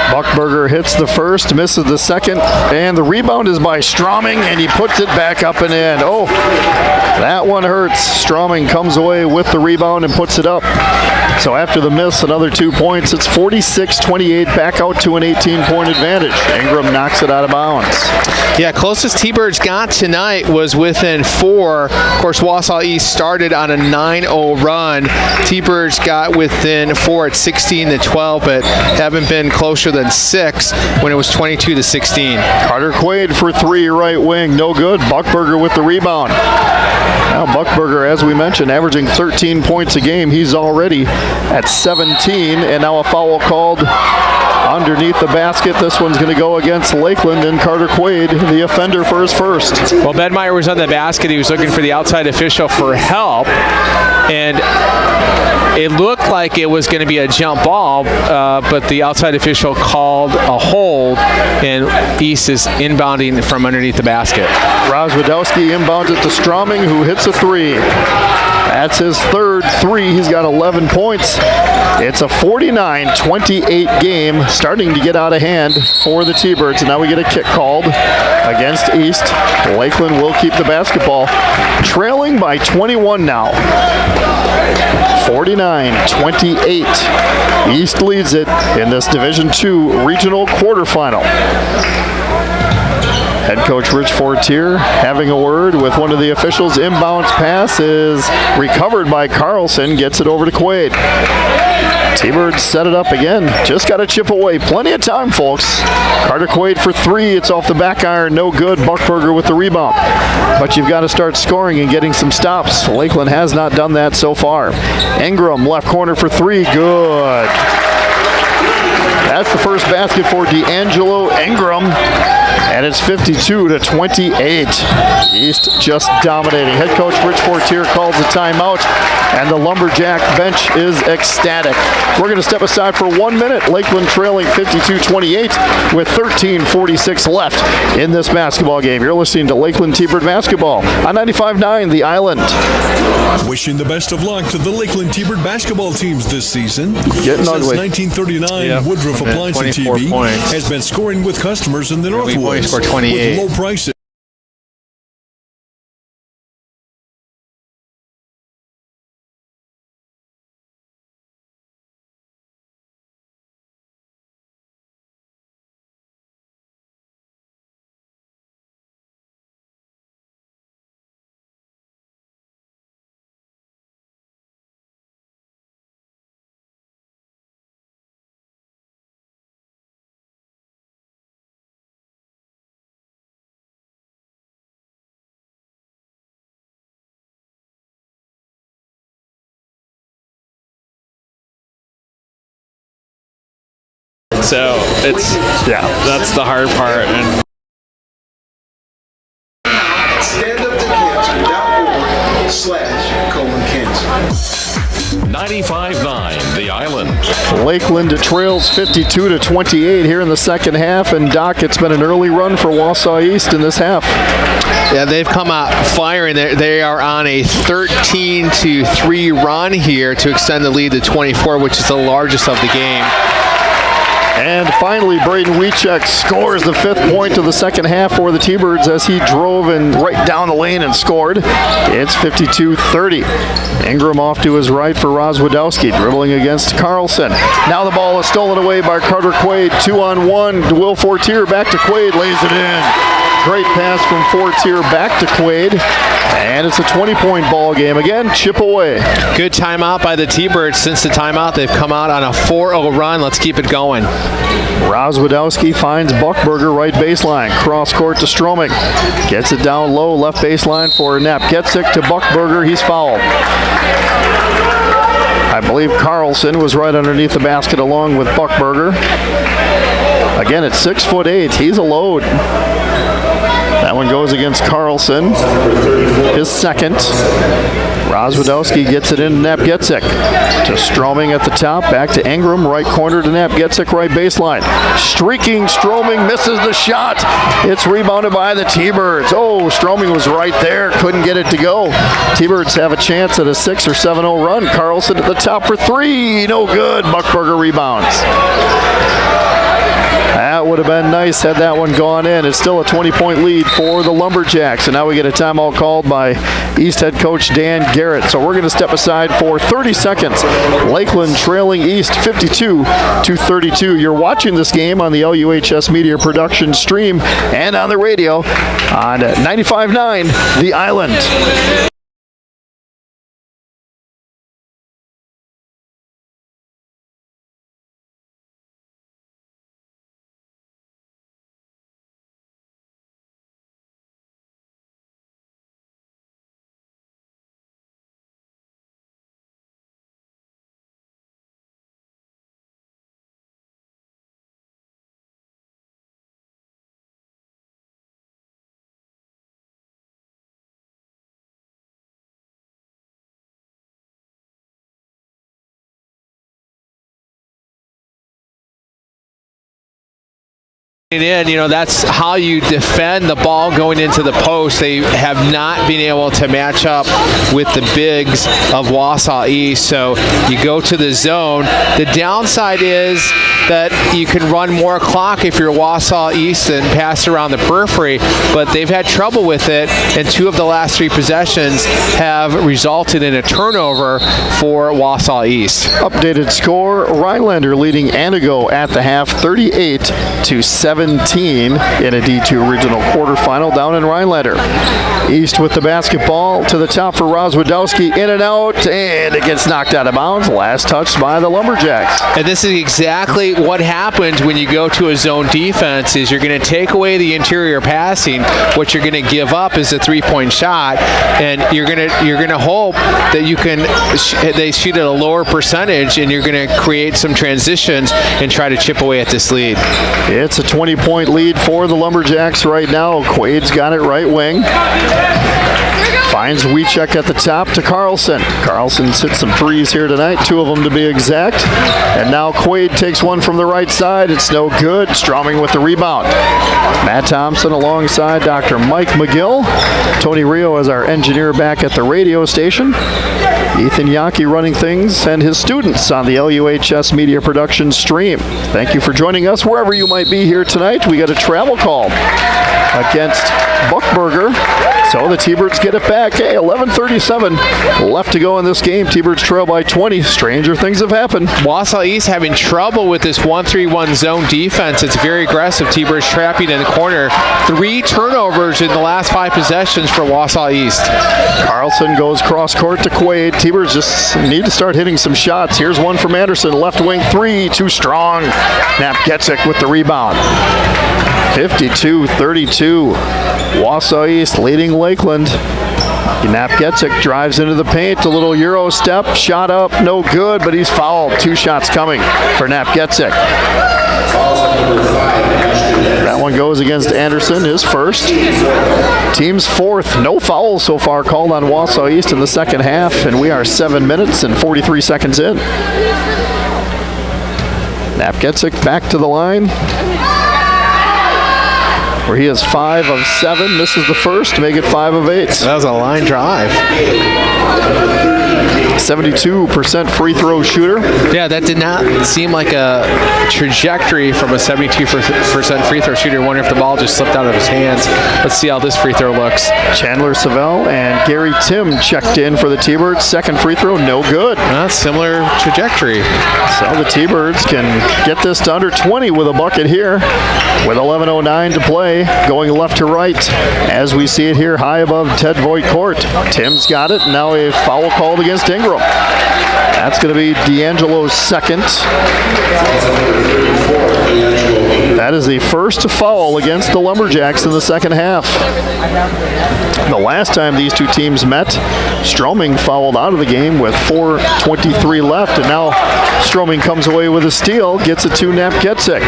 Buckberger hits the first, misses the second, and the rebound is by Stroming, and he puts it back up and in. Oh, that one hurts. Stroming comes away with the rebound and puts it up. So after the miss, another 2 points. It's 46-28, back out to an 18-point advantage. Ingram knocks it out of bounds. Yeah, closest T-Birds got tonight was within 4. Of course, Wausau East started on a 9-0 run. T-Birds got within 4 at 16-12, but haven't been closer than 6 when it was 22-16. Carter Quaid for three, right wing, no good. Buckberger with the rebound. Now Buckberger, as we mentioned, averaging 13 points a game. He's already at 17, and now a foul called underneath the basket. This one's going to go against Lakeland, and Carter Quaid, the offender, for his first. Well, Bedmeyer was on the basket. He was looking for the outside official for help, and it looked like it was going to be a jump ball, but the outside official called a hold, and East is inbounding from underneath the basket. Rozwadowski inbounds it to Stroming, who hits a three. That's his third three. He's got 11 points. It's a 49-28 game, starting to get out of hand for the T-Birds. And now we get a kick called against East. Lakeland will keep the basketball, trailing by 21 now. 49-28. East leads it in this Division II regional quarterfinal. Head coach Rich Fortier having a word with one of the officials. Inbounds pass is recovered by Carlson, gets it over to Quaid. T-Birds set it up again. Just got to chip away. Plenty of time, folks. Carter Quaid for three. It's off the back iron. No good. Buckberger with the rebound. But you've got to start scoring and getting some stops. Lakeland has not done that so far. Ingram, left corner for three. Good. That's the first basket for D'Angelo Ingram. And it's 52-28. East just dominating. Head coach Rich Fortier calls a timeout, and the Lumberjack bench is ecstatic. We're going to step aside for 1 minute. Lakeland trailing 52-28 with 13:46 left in this basketball game. You're listening to Lakeland T-Bird basketball on 95.9 The Island. Wishing the best of luck to the Lakeland T-Bird basketball teams this season. Getting Since ugly. 1939, Woodruff Appliance and TV has been scoring with customers in the Northwoods scored 28. with low prices. So that's the hard part. And stand up to catch. 95-9, the Island. Lakeland trails 52-28 here in the second half, and Doc, it's been an early run for Wausau East in this half. Yeah, they've come out firing. They are on a 13-3 run here to extend the lead to 24, which is the largest of the game. And finally, Braden Wiechek scores the 5th point of the second half for the T-Birds as he drove in right down the lane and scored. It's 52-30. Ingram off to his right for Rozwadowski, dribbling against Carlson. Now the ball is stolen away by Carter Quaid. 2-on-1. Will Fortier back to Quaid, lays it in. Great pass from Fortier back to Quaid. And it's a 20-point ball game. Again, chip away. Good timeout by the T-Birds. Since the timeout, they've come out on a 4-0 run. Let's keep it going. Rozwadowski finds Buckberger right baseline. Cross court to Stroming. Gets it down low, left baseline for Napgetzik to Buckberger. He's fouled. I believe Carlson was right underneath the basket along with Buckberger. Again, at 6'8", he's a load. That one goes against Carlson, his second. Rozwadowski gets it in to Napgetzik. To Stroming at the top, back to Ingram, right corner to Napgetzik, right baseline. Streaking, Stroming misses the shot. It's rebounded by the T-Birds. Oh, Stroming was right there, couldn't get it to go. T-Birds have a chance at a 6 or 7-0 run. Carlson at the top for 3, no good. Buckberger rebounds. That would have been nice had that one gone in. It's still a 20-point lead for the Lumberjacks. And now we get a timeout called by East head coach Dan Garrett. So we're going to step aside for 30 seconds. Lakeland trailing East 52-32. You're watching this game on the LUHS Media Production stream and on the radio on 95.9 The Island. In, that's how you defend the ball going into the post. They have not been able to match up with the bigs of Wausau East, so you go to the zone. The downside is that you can run more clock if you're Wausau East and pass around the periphery, but they've had trouble with it, and 2 of the last 3 possessions have resulted in a turnover for Wausau East. Updated score, Rhinelander leading Antigo at the half 38-17 in a D2 regional quarterfinal down in Rhinelander. East with the basketball to the top for Rozwadowski, in and out, and it gets knocked out of bounds. Last touch by the Lumberjacks. And this is exactly what happens when you go to a zone defense. Is you're going to take away the interior passing. What you're going to give up is a 3-point shot, and you're going to hope that you can they shoot at a lower percentage, and you're going to create some transitions and try to chip away at this lead. It's a 20-point lead for the Lumberjacks right now. Quaid's got it right wing. Finds Wiechek at the top to Carlson. Carlson's hit some threes here tonight, 2 of them to be exact. And now Quaid takes one from the right side. It's no good. Stroming with the rebound. Matt Thompson alongside Dr. Mike McGill. Tony Rio as our engineer back at the radio station. Ethan Yaki running things and his students on the LUHS Media Production stream. Thank you for joining us wherever you might be here tonight. We got a travel call against Buckberger. So the T-Birds get it back. Hey, 11:37 left to go in this game. T-Birds trail by 20. Stranger things have happened. Wausau East having trouble with this 1-3-1 zone defense. It's very aggressive. T-Birds trapping in the corner. 3 turnovers in the last 5 possessions for Wausau East. Carlson goes cross court to Quaid. T-Birds just need to start hitting some shots. Here's one from Anderson. Left wing 3. Too strong. Napgetzik with the rebound. 52-32. Wausau East leading Lakeland. Napgetzik drives into the paint, a little Euro step, shot up, no good, but he's fouled. 2 shots coming for Napgetzik. That one goes against Anderson, his first. Team's fourth. No fouls so far called on Wausau East in the second half, and we are 7 minutes and 43 seconds in. Napgetzik back to the line, where he is 5 of 7, misses the first to make it 5 of 8. That was a line drive. 72% free throw shooter. Yeah, that did not seem like a trajectory from a 72% free throw shooter. I wonder if the ball just slipped out of his hands. Let's see how this free throw looks. Chandler Savell and Gary Tim checked in for the T-Birds. Second free throw, no good. Similar trajectory. So the T-Birds can get this to under 20 with a bucket here, with 11:09 to play, going left to right as we see it here high above Ted Voigt court. Tim's got it. Now a foul called against Ingram. That's going to be D'Angelo's second. That is the first foul against the Lumberjacks in the second half. The last time these two teams met, Stroming fouled out of the game with 4:23 left, and now Stroming comes away with a steal, gets it to Napgetzik.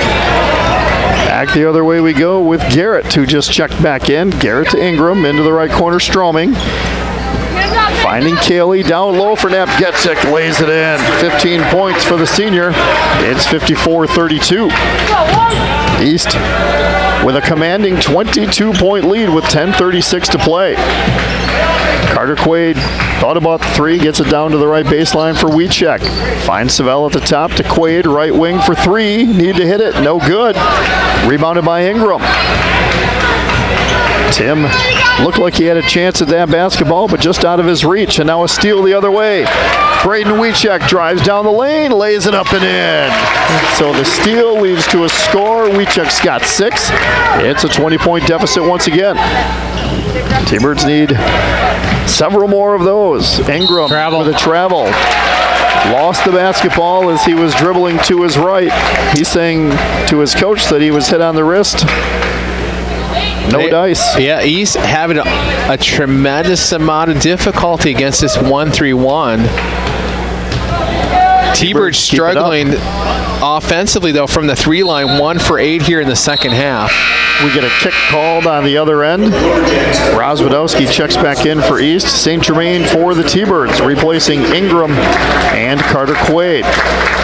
Back the other way we go with Garrett, who just checked back in. Garrett to Ingram, into the right corner, Stroming. Finding Cayley down low for Napgetzik, lays it in. 15 points for the senior. It's 54-32. East with a commanding 22-point lead with 10:36 to play. Carter Quaid thought about the three, gets it down to the right baseline for Wiechek. Finds Savell at the top to Quaid, right wing for three. Need to hit it, no good. Rebounded by Ingram. Tim looked like he had a chance at that basketball, but just out of his reach, and now a steal the other way. Braden Wiechek drives down the lane, lays it up and in. So the steal leads to a score. Wiechek's got 6. It's a 20-point deficit once again. T-Birds need several more of those. Ingram with a travel. Lost the basketball as he was dribbling to his right. He's saying to his coach that he was hit on the wrist. No dice. Yeah, East having a tremendous amount of difficulty against this 1-3-1. T-Birds struggling offensively, though, from the 3 line, 1 for 8 here in the second half. We get a kick called on the other end. Rozwadowski checks back in for East. St. Germain for the T-Birds, replacing Ingram and Carter Quaid.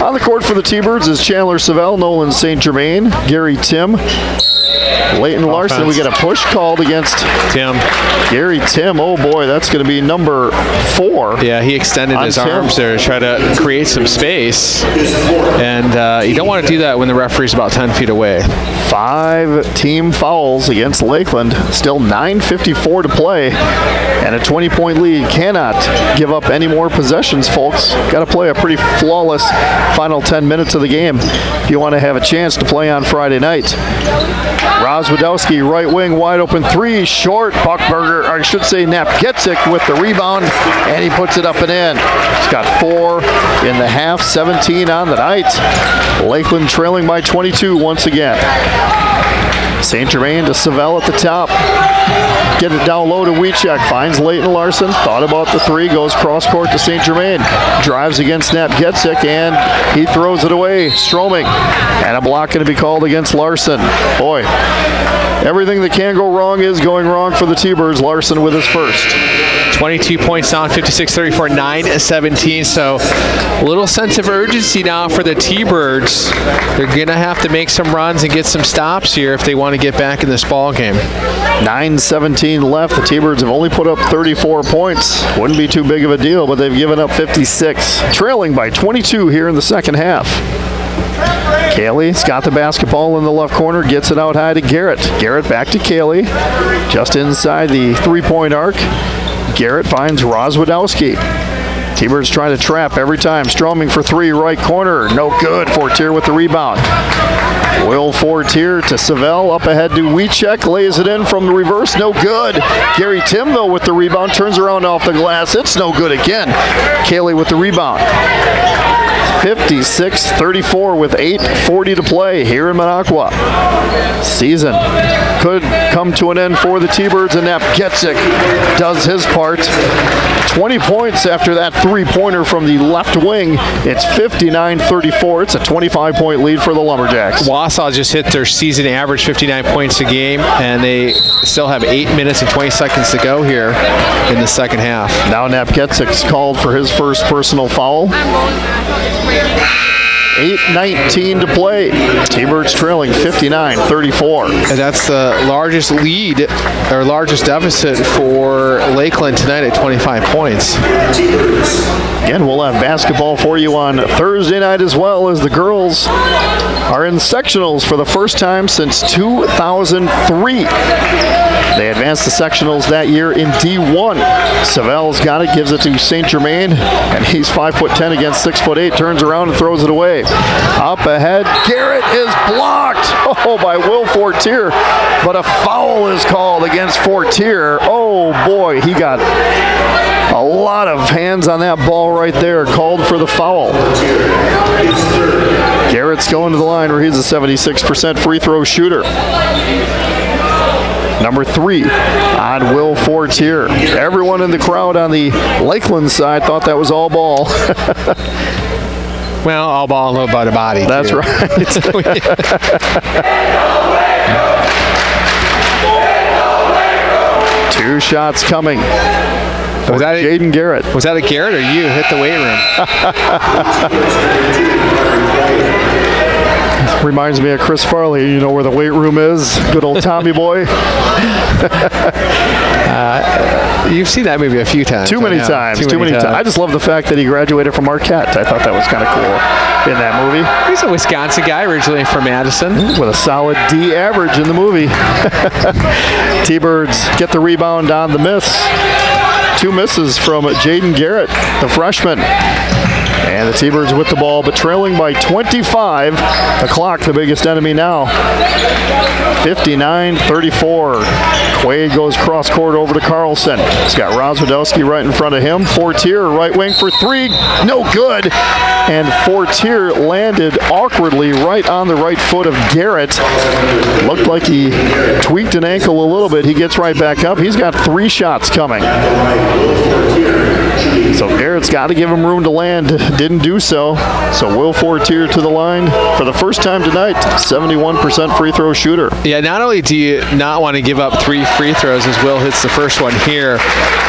On the court for the T-Birds is Chandler Savell, Nolan St. Germain, Gary Tim, Leighton Larson. We get a push called against Tim. Gary Tim. Oh boy, that's going to be number 4. Yeah, he extended his arms there to try to create some space. And you don't want to do that when the referee's about 10 feet away. 5 team fouls against Lakeland. Still 9:54 to play. And a 20-point lead. Cannot give up any more possessions, folks. Got to play a pretty flawless final 10 minutes of the game if you want to have a chance to play on Friday night. Rozwadowski, right wing, wide open 3, short. Buckberger, or I should say Napgetzik with the rebound, and he puts it up and in. He's got 4 in the half, 17 on the night. Lakeland trailing by 22 once again. St. Germain to Savell at the top. Get it down low to Wiechek. Finds Leighton Larson. Thought about the 3. Goes cross court to St. Germain. Drives against Napgetzik, and he throws it away. Stroming. And a block going to be called against Larson. Boy, everything that can go wrong is going wrong for the T-Birds. Larson with his first. 22 points down, 56-34, 9-17. So a little sense of urgency now for the T-Birds. They're going to have to make some runs and get some stops here if they want to get back in this ball game. 9:17 left. The T-Birds have only put up 34 points. Wouldn't be too big of a deal, but they've given up 56. Trailing by 22 here in the second half. Cayley's got the basketball in the left corner, gets it out high to Garrett. Garrett back to Cayley, just inside the 3-point arc. Garrett finds Rozwadowski. T-Birds trying to trap every time. Stroming for 3, right corner. No good. Fortier with the rebound. Will Fortier to Savell. Up ahead to Wiechek. Lays it in from the reverse. No good. Gary Tim, though, with the rebound. Turns around off the glass. It's no good again. Cayley with the rebound. 56-34 with 8:40 to play here in Minocqua. Season could come to an end for the T-Birds, and Napgetzik does his part. 20 points after that three-pointer from the left wing. It's 59-34. It's a 25-point lead for the Lumberjacks. Wausau just hit their season average 59 points a game, and they still have 8 minutes and 20 seconds to go here in the second half. Now Napgetzik's called for his first personal foul. 8:19 to play. T-Birds trailing 59-34. And that's the largest lead, or largest deficit for Lakeland tonight at 25 points. Again, we'll have basketball for you on Thursday night as well, as the girls are in sectionals for the first time since 2003. They advanced the sectionals that year in D1. Savelle's got it, gives it to St. Germain, and he's 5'10" against 6'8", turns around and throws it away. Up ahead, Garrett is blocked, by Will Fortier, but a foul is called against Fortier. Oh boy, he got a lot of hands on that ball right there, called for the foul. Garrett's going to the line where he's a 76% free throw shooter. Number 3 on Will Fortier. Everyone in the crowd on the Lakeland side thought that was all ball. Well, all ball and a little bit of body. That's too. right. 2 shots coming. Was that Jaden Garrett? Was that a Garrett or you hit the weight room? Reminds me of Chris Farley. You know where the weight room is? Good old Tommy boy. You've seen that movie a few times. Too many times. I just love the fact that he graduated from Marquette. I thought that was kind of cool in that movie. He's a Wisconsin guy, originally from Madison. With a solid D average in the movie. T-Birds get the rebound on the miss. 2 misses from Jaden Garrett, the freshman. And the T-Birds with the ball, but trailing by 25. The clock, the biggest enemy now. 59-34. Quaid goes cross court over to Carlson. He's got Rozwadowski right in front of him. Fortier, right wing for 3. No good. And Fortier landed awkwardly right on the right foot of Garrett. Looked like he tweaked an ankle a little bit. He gets right back up. He's got 3 shots coming. So Garrett's got to give him room to land. Didn't do so. So Will Fortier to the line for the first time tonight. 71% free throw shooter. Yeah, not only do you not want to give up 3 free throws as Will hits the first one here,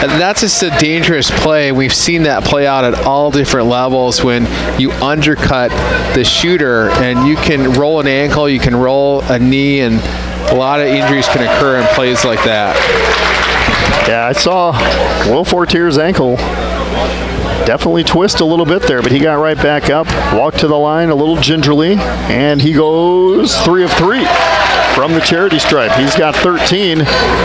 that's just a dangerous play. We've seen that play out at all different levels when you undercut the shooter, and you can roll an ankle, you can roll a knee, and a lot of injuries can occur in plays like that. Yeah, I saw Will Fortier's ankle definitely twist a little bit there, but he got right back up, walked to the line a little gingerly, and he goes 3 of 3 from the charity stripe. He's got 13.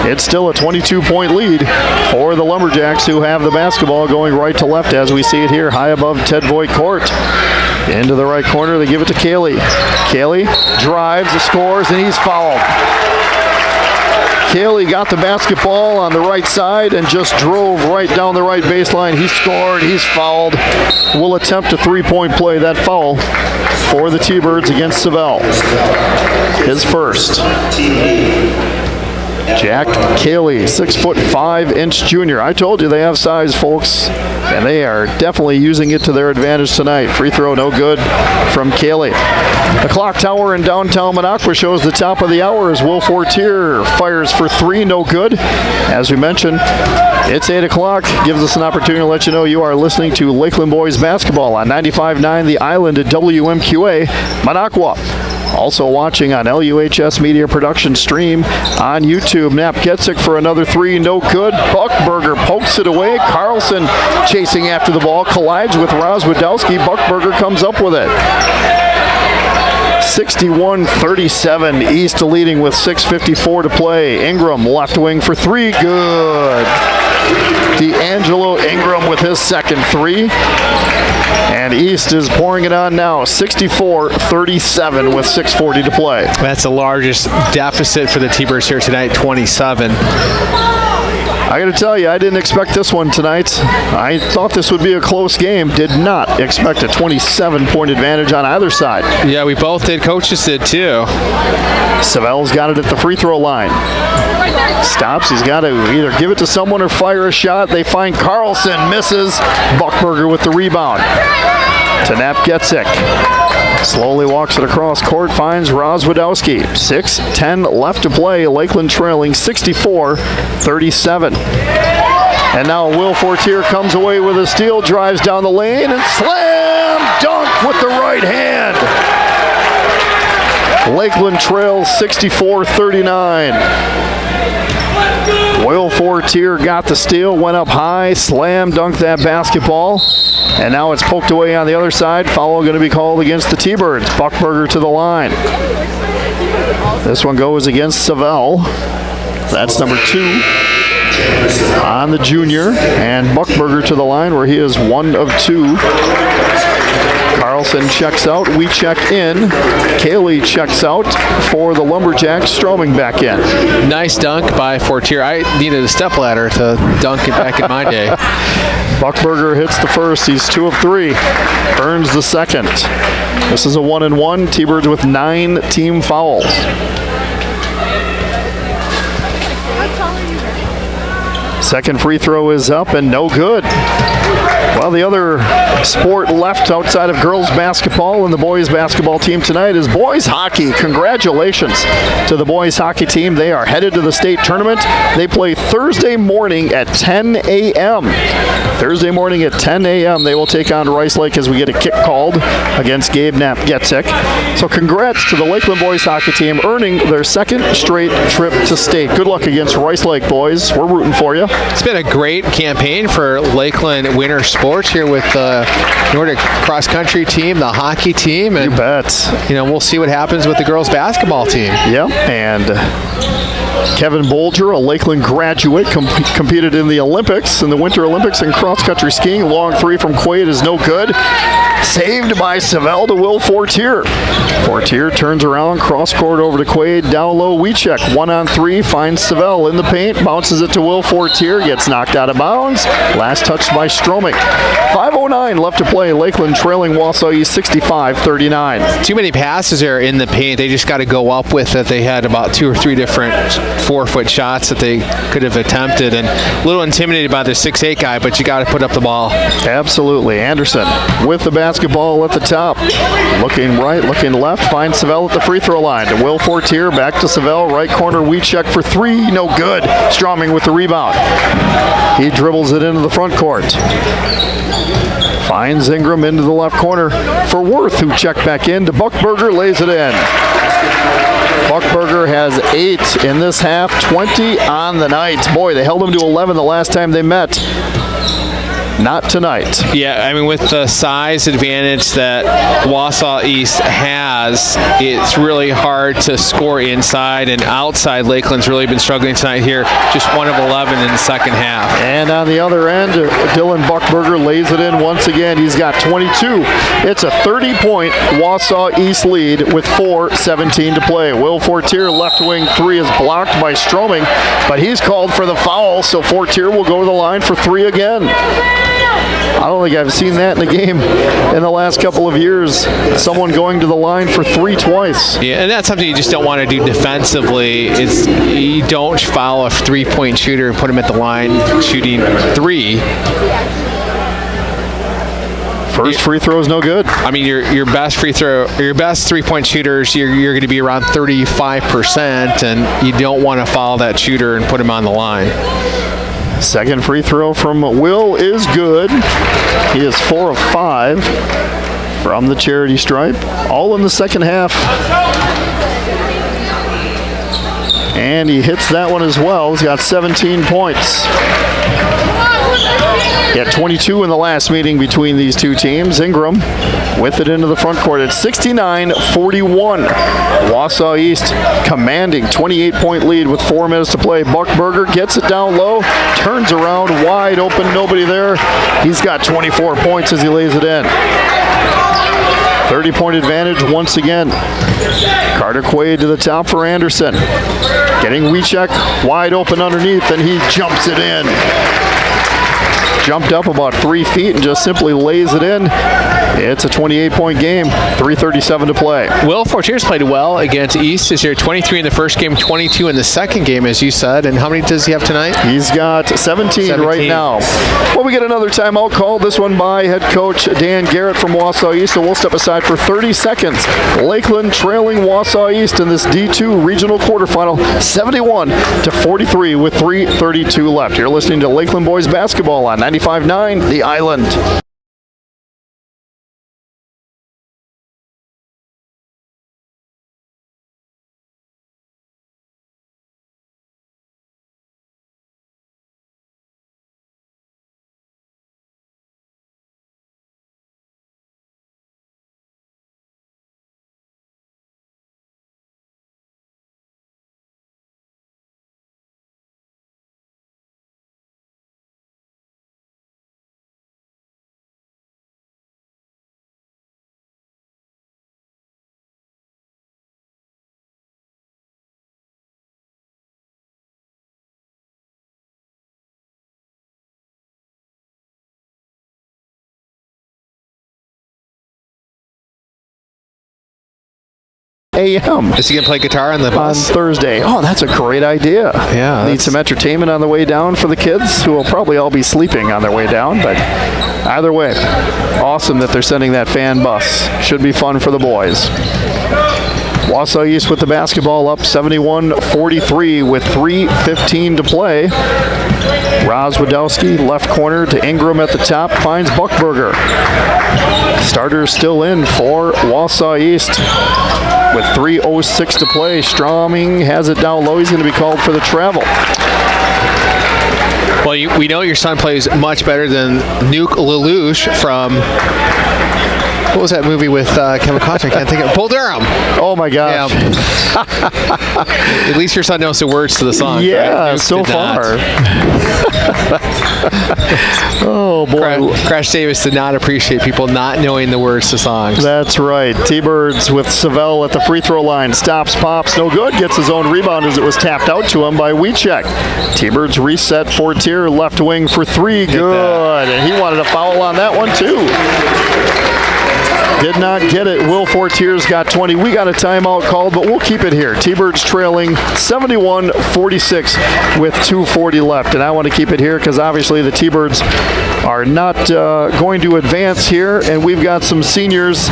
It's still a 22-point lead for the Lumberjacks, who have the basketball going right to left as we see it here, high above Ted Voigt Court. Into the right corner, they give it to Cayley. Cayley drives, scores, and he's fouled. Cayley got the basketball on the right side and just drove right down the right baseline. He scored. He's fouled. Will attempt a 3-point play. That foul for the T-Birds against Savelle. His first. Jack Cayley, 6'5" junior. I told you they have size, folks, and they are definitely using it to their advantage tonight. Free throw, no good from Cayley. The clock tower in downtown Minocqua shows the top of the hour as Will Fortier fires for 3, no good. As we mentioned, it's 8 o'clock. Gives us an opportunity to let you know you are listening to Lakeland Boys Basketball on 95.9 The Island at WMQA, Minocqua. Also watching on LUHS Media Production stream on YouTube. Napgetzik for another 3, no good. Buckberger pokes it away. Carlson chasing after the ball, collides with Rozwadowski. Buckberger comes up with it. 61-37, East leading with 6:54 to play. Ingram left wing for 3, good. D'Angelo Ingram with his second 3. And East is pouring it on now, 64-37 with 6:40 to play. That's the largest deficit for the T-Birds here tonight, 27. I got to tell you, I didn't expect this one tonight. I thought this would be a close game. Did not expect a 27-point advantage on either side. Yeah, we both did. Coaches did too. Savelle's got it at the free throw line. Stops. He's got to either give it to someone or fire a shot. They find Carlson. Misses. Buckberger with the rebound. To Knap-Getzek. Slowly walks it across court. Finds Rozwadowski. 6:10 left to play. Lakeland trailing 64-37. And now Will Fortier comes away with a steal. Drives down the lane and slam dunk with the right hand. Lakeland trails 64-39. Will Fortier got the steal, went up high, slam dunked that basketball, and now it's poked away on the other side. Foul going to be called against the T-Birds. Buckberger to the line. This one goes against Savelle. That's number 2 on the junior, and Buckberger to the line where he is 1 of 2. Carlson checks out. We check in. Kaylee checks out for the Lumberjacks. Stroming back in. Nice dunk by Fortier. I needed a stepladder to dunk it back in my day. Buckberger hits the first. He's 2 of 3. Earns the second. This is a 1-and-1. T-Birds with 9 team fouls. Second free throw is up and no good. Well, the other sport left outside of girls basketball and the boys basketball team tonight is boys hockey. Congratulations to the boys hockey team. They are headed to the state tournament. They play Thursday morning at 10 a.m. Thursday morning at 10 a.m. they will take on Rice Lake as we get a kick called against Gabe Knap-Getzek. So congrats to the Lakeland boys hockey team earning their second straight trip to state. Good luck against Rice Lake, boys. We're rooting for you. It's been a great campaign for Lakeland winter sports here with the Nordic cross country team, the hockey team, and you bet. You know, we'll see what happens with the girls basketball team. Yep, and Kevin Bolger, a Lakeland graduate, competed in the Olympics, in the Winter Olympics in cross country skiing. Long 3 from Quaid is no good. Saved by Savelle to Will Fortier. Fortier turns around, cross court over to Quaid, down low. We check 1-on-3, finds Savelle in the paint, bounces it to Will Fortier, gets knocked out of bounds. Last touch by Stroming. 5:09 left to play. Lakeland trailing Wausau East 65-39. Too many passes there in the paint. They just got to go up with it. They had about 2 or 3 different 4-foot shots that they could have attempted, and a little intimidated by the 6'8" guy, but you got to put up the ball. Absolutely. Anderson with the basketball at the top. Looking right, looking left, finds Savelle at the free throw line. To Will Fortier, back to Savelle, right corner, we check for 3, no good. Stroming with the rebound. He dribbles it into the front court. Finds Ingram into the left corner for Worth, who checked back in to Buckberger, lays it in. Buckberger has 8 in this half, 20 on the night. Boy, they held him to 11 the last time they met. Not tonight. Yeah, I mean, with the size advantage that Wausau East has, it's really hard to score inside and outside. Lakeland's really been struggling tonight here. Just 1 of 11 in the second half. And on the other end, Dylan Buckberger lays it in once again. He's got 22. It's a 30-point Wausau East lead with 4:17 to play. Will Fortier, left wing 3 is blocked by Stroming, but he's called for the foul, so Fortier will go to the line for 3 again. I don't think I've seen that in a game in the last couple of years. Someone going to the line for 3 twice. Yeah, and that's something you just don't want to do defensively. It's, you don't foul a 3-point shooter and put him at the line shooting 3. First free throw is no good. I mean, your best free throw, your best 3-point shooters, you're going to be around 35%, and you don't want to foul that shooter and put him on the line. Second free throw from Will is good. He is 4 of 5 from the charity stripe. All in the second half. And he hits that one as well. He's got 17 points. He had 22 in the last meeting between these two teams. Ingram with it into the front court at 69-41. Wausau East commanding 28-point lead with 4 minutes to play. Buckberger gets it down low, turns around, wide open, nobody there. He's got 24 points as he lays it in. 30-point advantage once again. Carter Quaid to the top for Anderson. Getting Wiechek wide open underneath, and he jumps it in. Jumped up about 3 feet and just simply lays it in. It's a 28-point game, 3:37 to play. Will Fortiers played well against East this year, 23 in the first game, 22 in the second game, as you said. And how many does he have tonight? He's got 17 right now. Well, we get another timeout call, this one by head coach Dan Garrett from Wausau East, so we'll step aside for 30 seconds. Lakeland trailing Wausau East in this D2 regional quarterfinal, 71-43 with 3:32 left. You're listening to Lakeland Boys Basketball on 95.9 The Island. a.m. Is he going to play guitar on the bus? On Thursday. Oh, that's a great idea. Yeah. Need some entertainment on the way down for the kids, who will probably all be sleeping on their way down, but either way, awesome that they're sending that fan bus. Should be fun for the boys. Wausau East with the basketball up 71-43 with 3:15 to play. Roz Wadowski, left corner to Ingram at the top, finds Buckberger. Starters still in for Wausau East with 3:06 to play. Stroming has it down low. He's going to be called for the travel. Well, we know your son plays much better than Nuke Lelouch from... What was that movie with Kevin Costner? I can't think of Bull Durham. Oh my gosh. Yeah. At least your son knows the words to the song. Yeah, right? so far. Oh boy. Crash Davis did not appreciate people not knowing the words to songs. That's right. T-Birds with Savell at the free throw line. Stops, pops, no good. Gets his own rebound as it was tapped out to him by Wiechek. T-Birds reset Fortier, left wing for three. Good. And he wanted a foul on that one too. Did not get it. Will Fortiers got 20. We got a timeout called, but we'll keep it here. T-Birds trailing 71-46 with 2:40 left. And I want to keep it here because obviously the T-Birds are not going to advance here. And we've got some seniors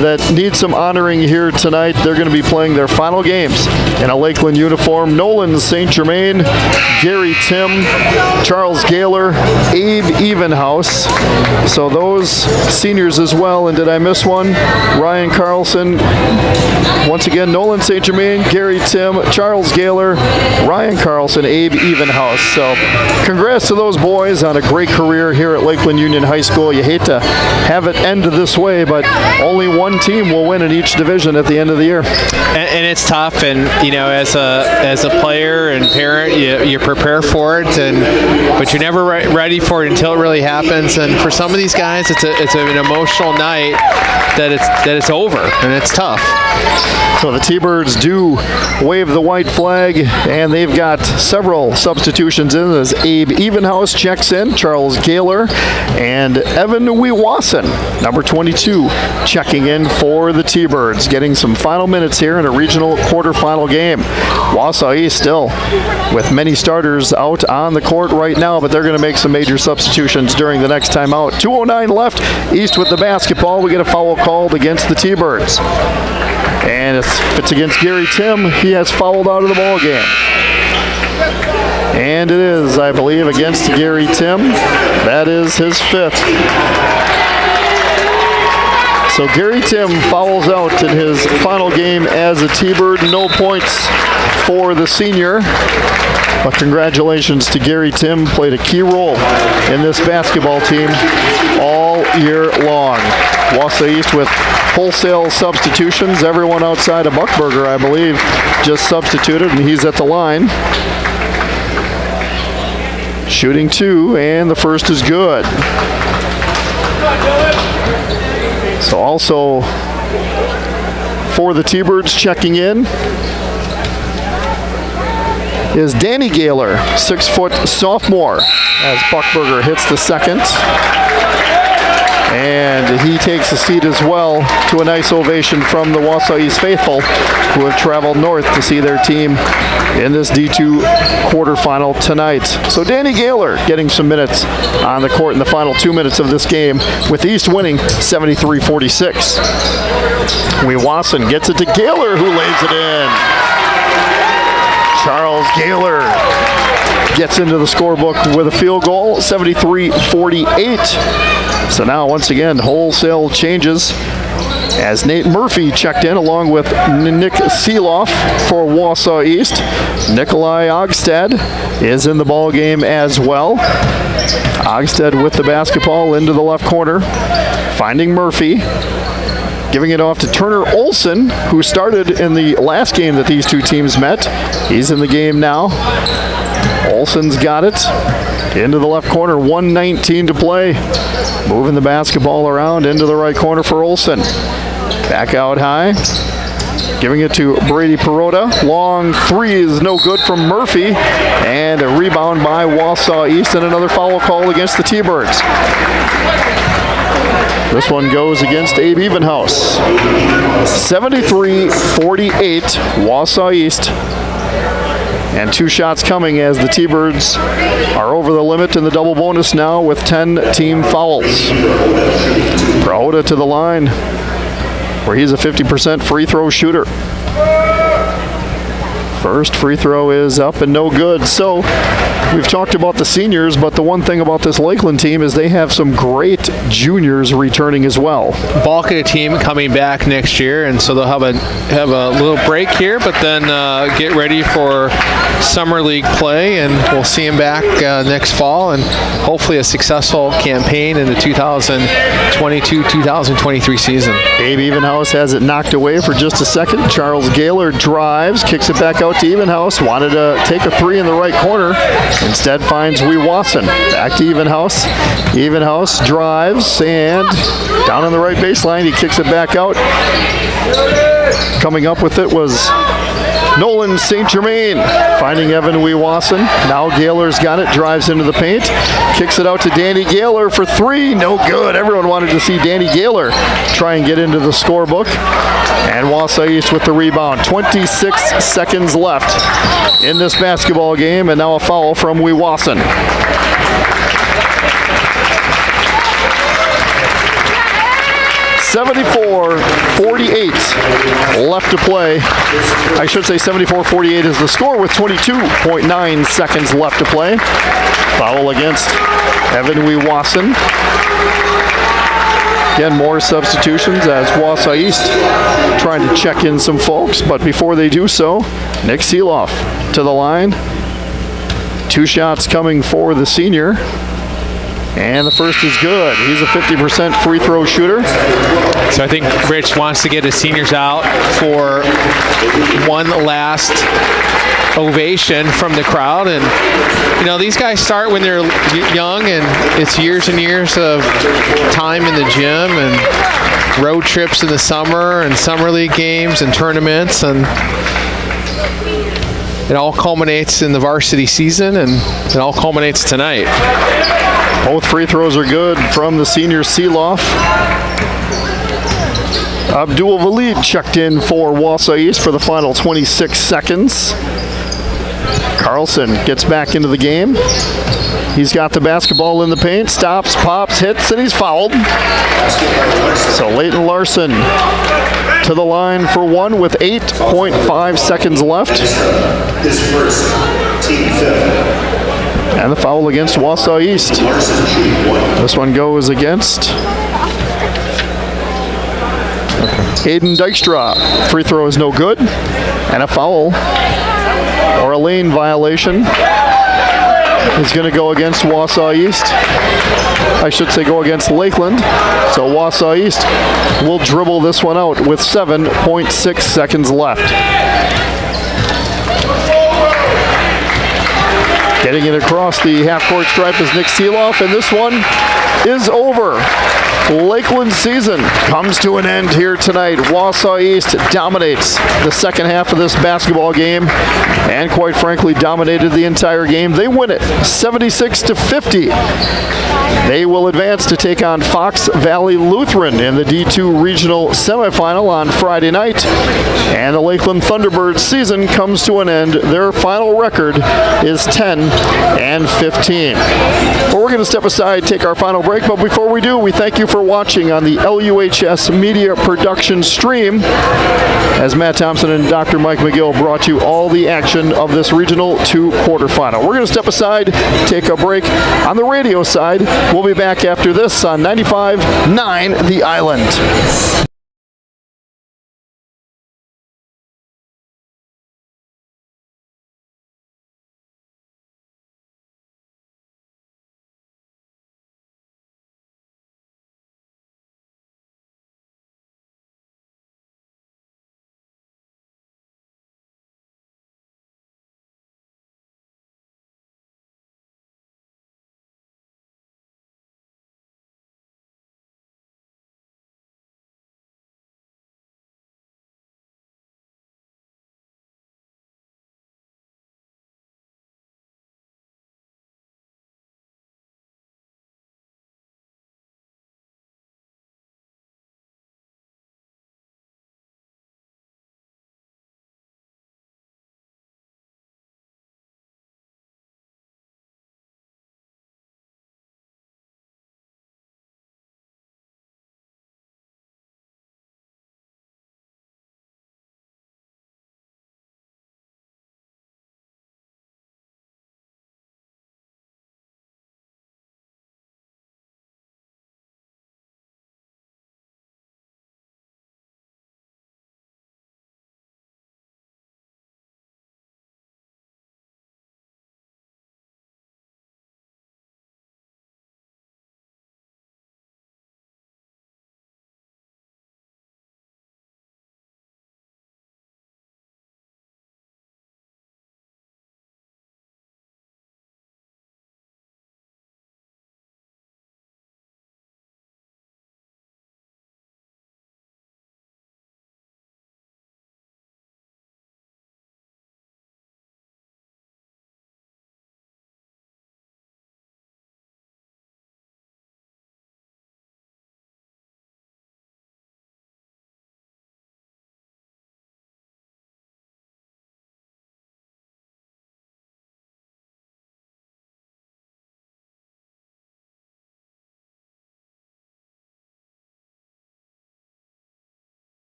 that need some honoring here tonight. They're going to be playing their final games in a Lakeland uniform. Nolan St. Germain, Gary Tim, Charles Gaylor, Abe Evenhouse. So those seniors as well. And did I miss one? Ryan Carlson. Once again, Nolan St. Germain, Gary Tim, Charles Gaylor, Ryan Carlson, Abe Evenhouse. So congrats to those boys on a great career here at Lakeland Union High School. You hate to have it end this way, but only one team will win in each division at the end of the year. And it's tough, and you know, as a player and parent, you prepare for it, but you're never ready for it until it really happens. And for some of these guys, it's an emotional night that it's over, and it's tough. So the T-Birds do wave the white flag, and they've got several substitutions in as Abe Evenhouse checks in, Charles Gaylor, and Evan Weewassen, number 22, checking in for the T-Birds, getting some final minutes here in a regional quarterfinal game. Wausau East still with many starters out on the court right now, but they're going to make some major substitutions during the next time out. 2:09 left, East with the basketball. We get a foul called against the T-Birds. And if it's against Gary Tim, he has fouled out of the ball game. And it is, I believe, against Gary Tim. That is his fifth. So Gary Tim fouls out in his final game as a T-Bird. No points for the senior. But congratulations to Gary Tim. Played a key role in this basketball team all year long. Wausau East with wholesale substitutions. Everyone outside of Buckberger, I believe, just substituted, and he's at the line. Shooting two, and the first is good. So also for the T-Birds. Checking in is Danny Gaylor, 6-foot sophomore, as Buckberger hits the second. And he takes a seat as well, to a nice ovation from the Wausau East faithful, who have traveled north to see their team in this D2 quarterfinal tonight. So Danny Gaylor getting some minutes on the court in the final 2 minutes of this game, with East winning 73-46. Wasson gets it to Gaylor, who lays it in. Charles Gaylor gets into the scorebook with a field goal, 73-48. So now, once again, wholesale changes as Nate Murphy checked in along with Nick Seeloff for Wausau East. Nikolai Ogstad is in the ball game as well. Ogstad with the basketball into the left corner, finding Murphy, giving it off to Turner Olson, who started in the last game that these two teams met. He's in the game now. Olson's got it into the left corner, 1:19 to play. Moving the basketball around into the right corner for Olson. Back out high, giving it to Brady Perota. Long three is no good from Murphy, and a rebound by Wausau East, and another foul call against the T-Birds. This one goes against Abe Evenhouse. 73-48, Wausau East. And two shots coming as the T-Birds are over the limit in the double bonus now with 10 team fouls. Perota to the line, where he's a 50% free throw shooter. First free throw is up and no good. So we've talked about the seniors, but the one thing about this Lakeland team is they have some great juniors returning as well. Bulk of the team coming back next year, and so they'll have a little break here, but then get ready for summer league play, and we'll see them back next fall, and hopefully a successful campaign in the 2022-2023 season. Abe Evenhouse has it knocked away for just a second. Charles Gaylor drives, kicks it back out to Evenhouse. Wanted to take a three in the right corner. Instead finds Wasson. Back to Evenhouse. Evenhouse drives, and down on the right baseline, he kicks it back out. Coming up with it was Nolan St. Germain, finding Evan Wasson. Now Gaylor's got it, drives into the paint, kicks it out to Danny Gaylor for three, no good. Everyone wanted to see Danny Gaylor try and get into the scorebook. And Wausau East with the rebound. 26 seconds left in this basketball game, and now a foul from Wasson. $74-48 left to play. I should say 74-48 is the score with 22.9 seconds left to play. Foul against Evan Wasson. Again, more substitutions as Wausau East trying to check in some folks, but before they do so, Nick Seeloff to the line. Two shots coming for the senior. And the first is good. He's a 50% free throw shooter. So I think Rich wants to get his seniors out for one last ovation from the crowd. And, you know, these guys start when they're young, and it's years and years of time in the gym and road trips in the summer and summer league games and tournaments. And it all culminates in the varsity season, and it all culminates tonight. Both free throws are good from the senior Seeloff. Abdul Valid checked in for Wausau East for the final 26 seconds. Carlson gets back into the game. He's got the basketball in the paint, stops, pops, hits, and he's fouled. So Leighton Larson to the line for one with 8.5 seconds left. His first team fifth. And the foul against Wausau East. This one goes against Aiden Dykstra. Free throw is no good. And a foul, or a lane violation, is going to go against Wausau East. I should say go against Lakeland. So Wausau East will dribble this one out with 7.6 seconds left. Getting it across the half-court stripe is Nick Seeloff, and this one is over. Lakeland season comes to an end here tonight. Wausau East dominates the second half of this basketball game and quite frankly dominated the entire game. They win it 76-50. They will advance to take on Fox Valley Lutheran in the D2 regional semifinal on Friday night. And the Lakeland Thunderbirds season comes to an end. Their final record is 10-15. Well, we're going to step aside, take our final break, but before we do, we thank you for watching on the LUHS Media Production stream as Matt Thompson and Dr. Mike McGill brought you all the action of this Regional 2 quarterfinal. We're going to step aside, take a break. On the radio side, we'll be back after this on 95.9 The Island.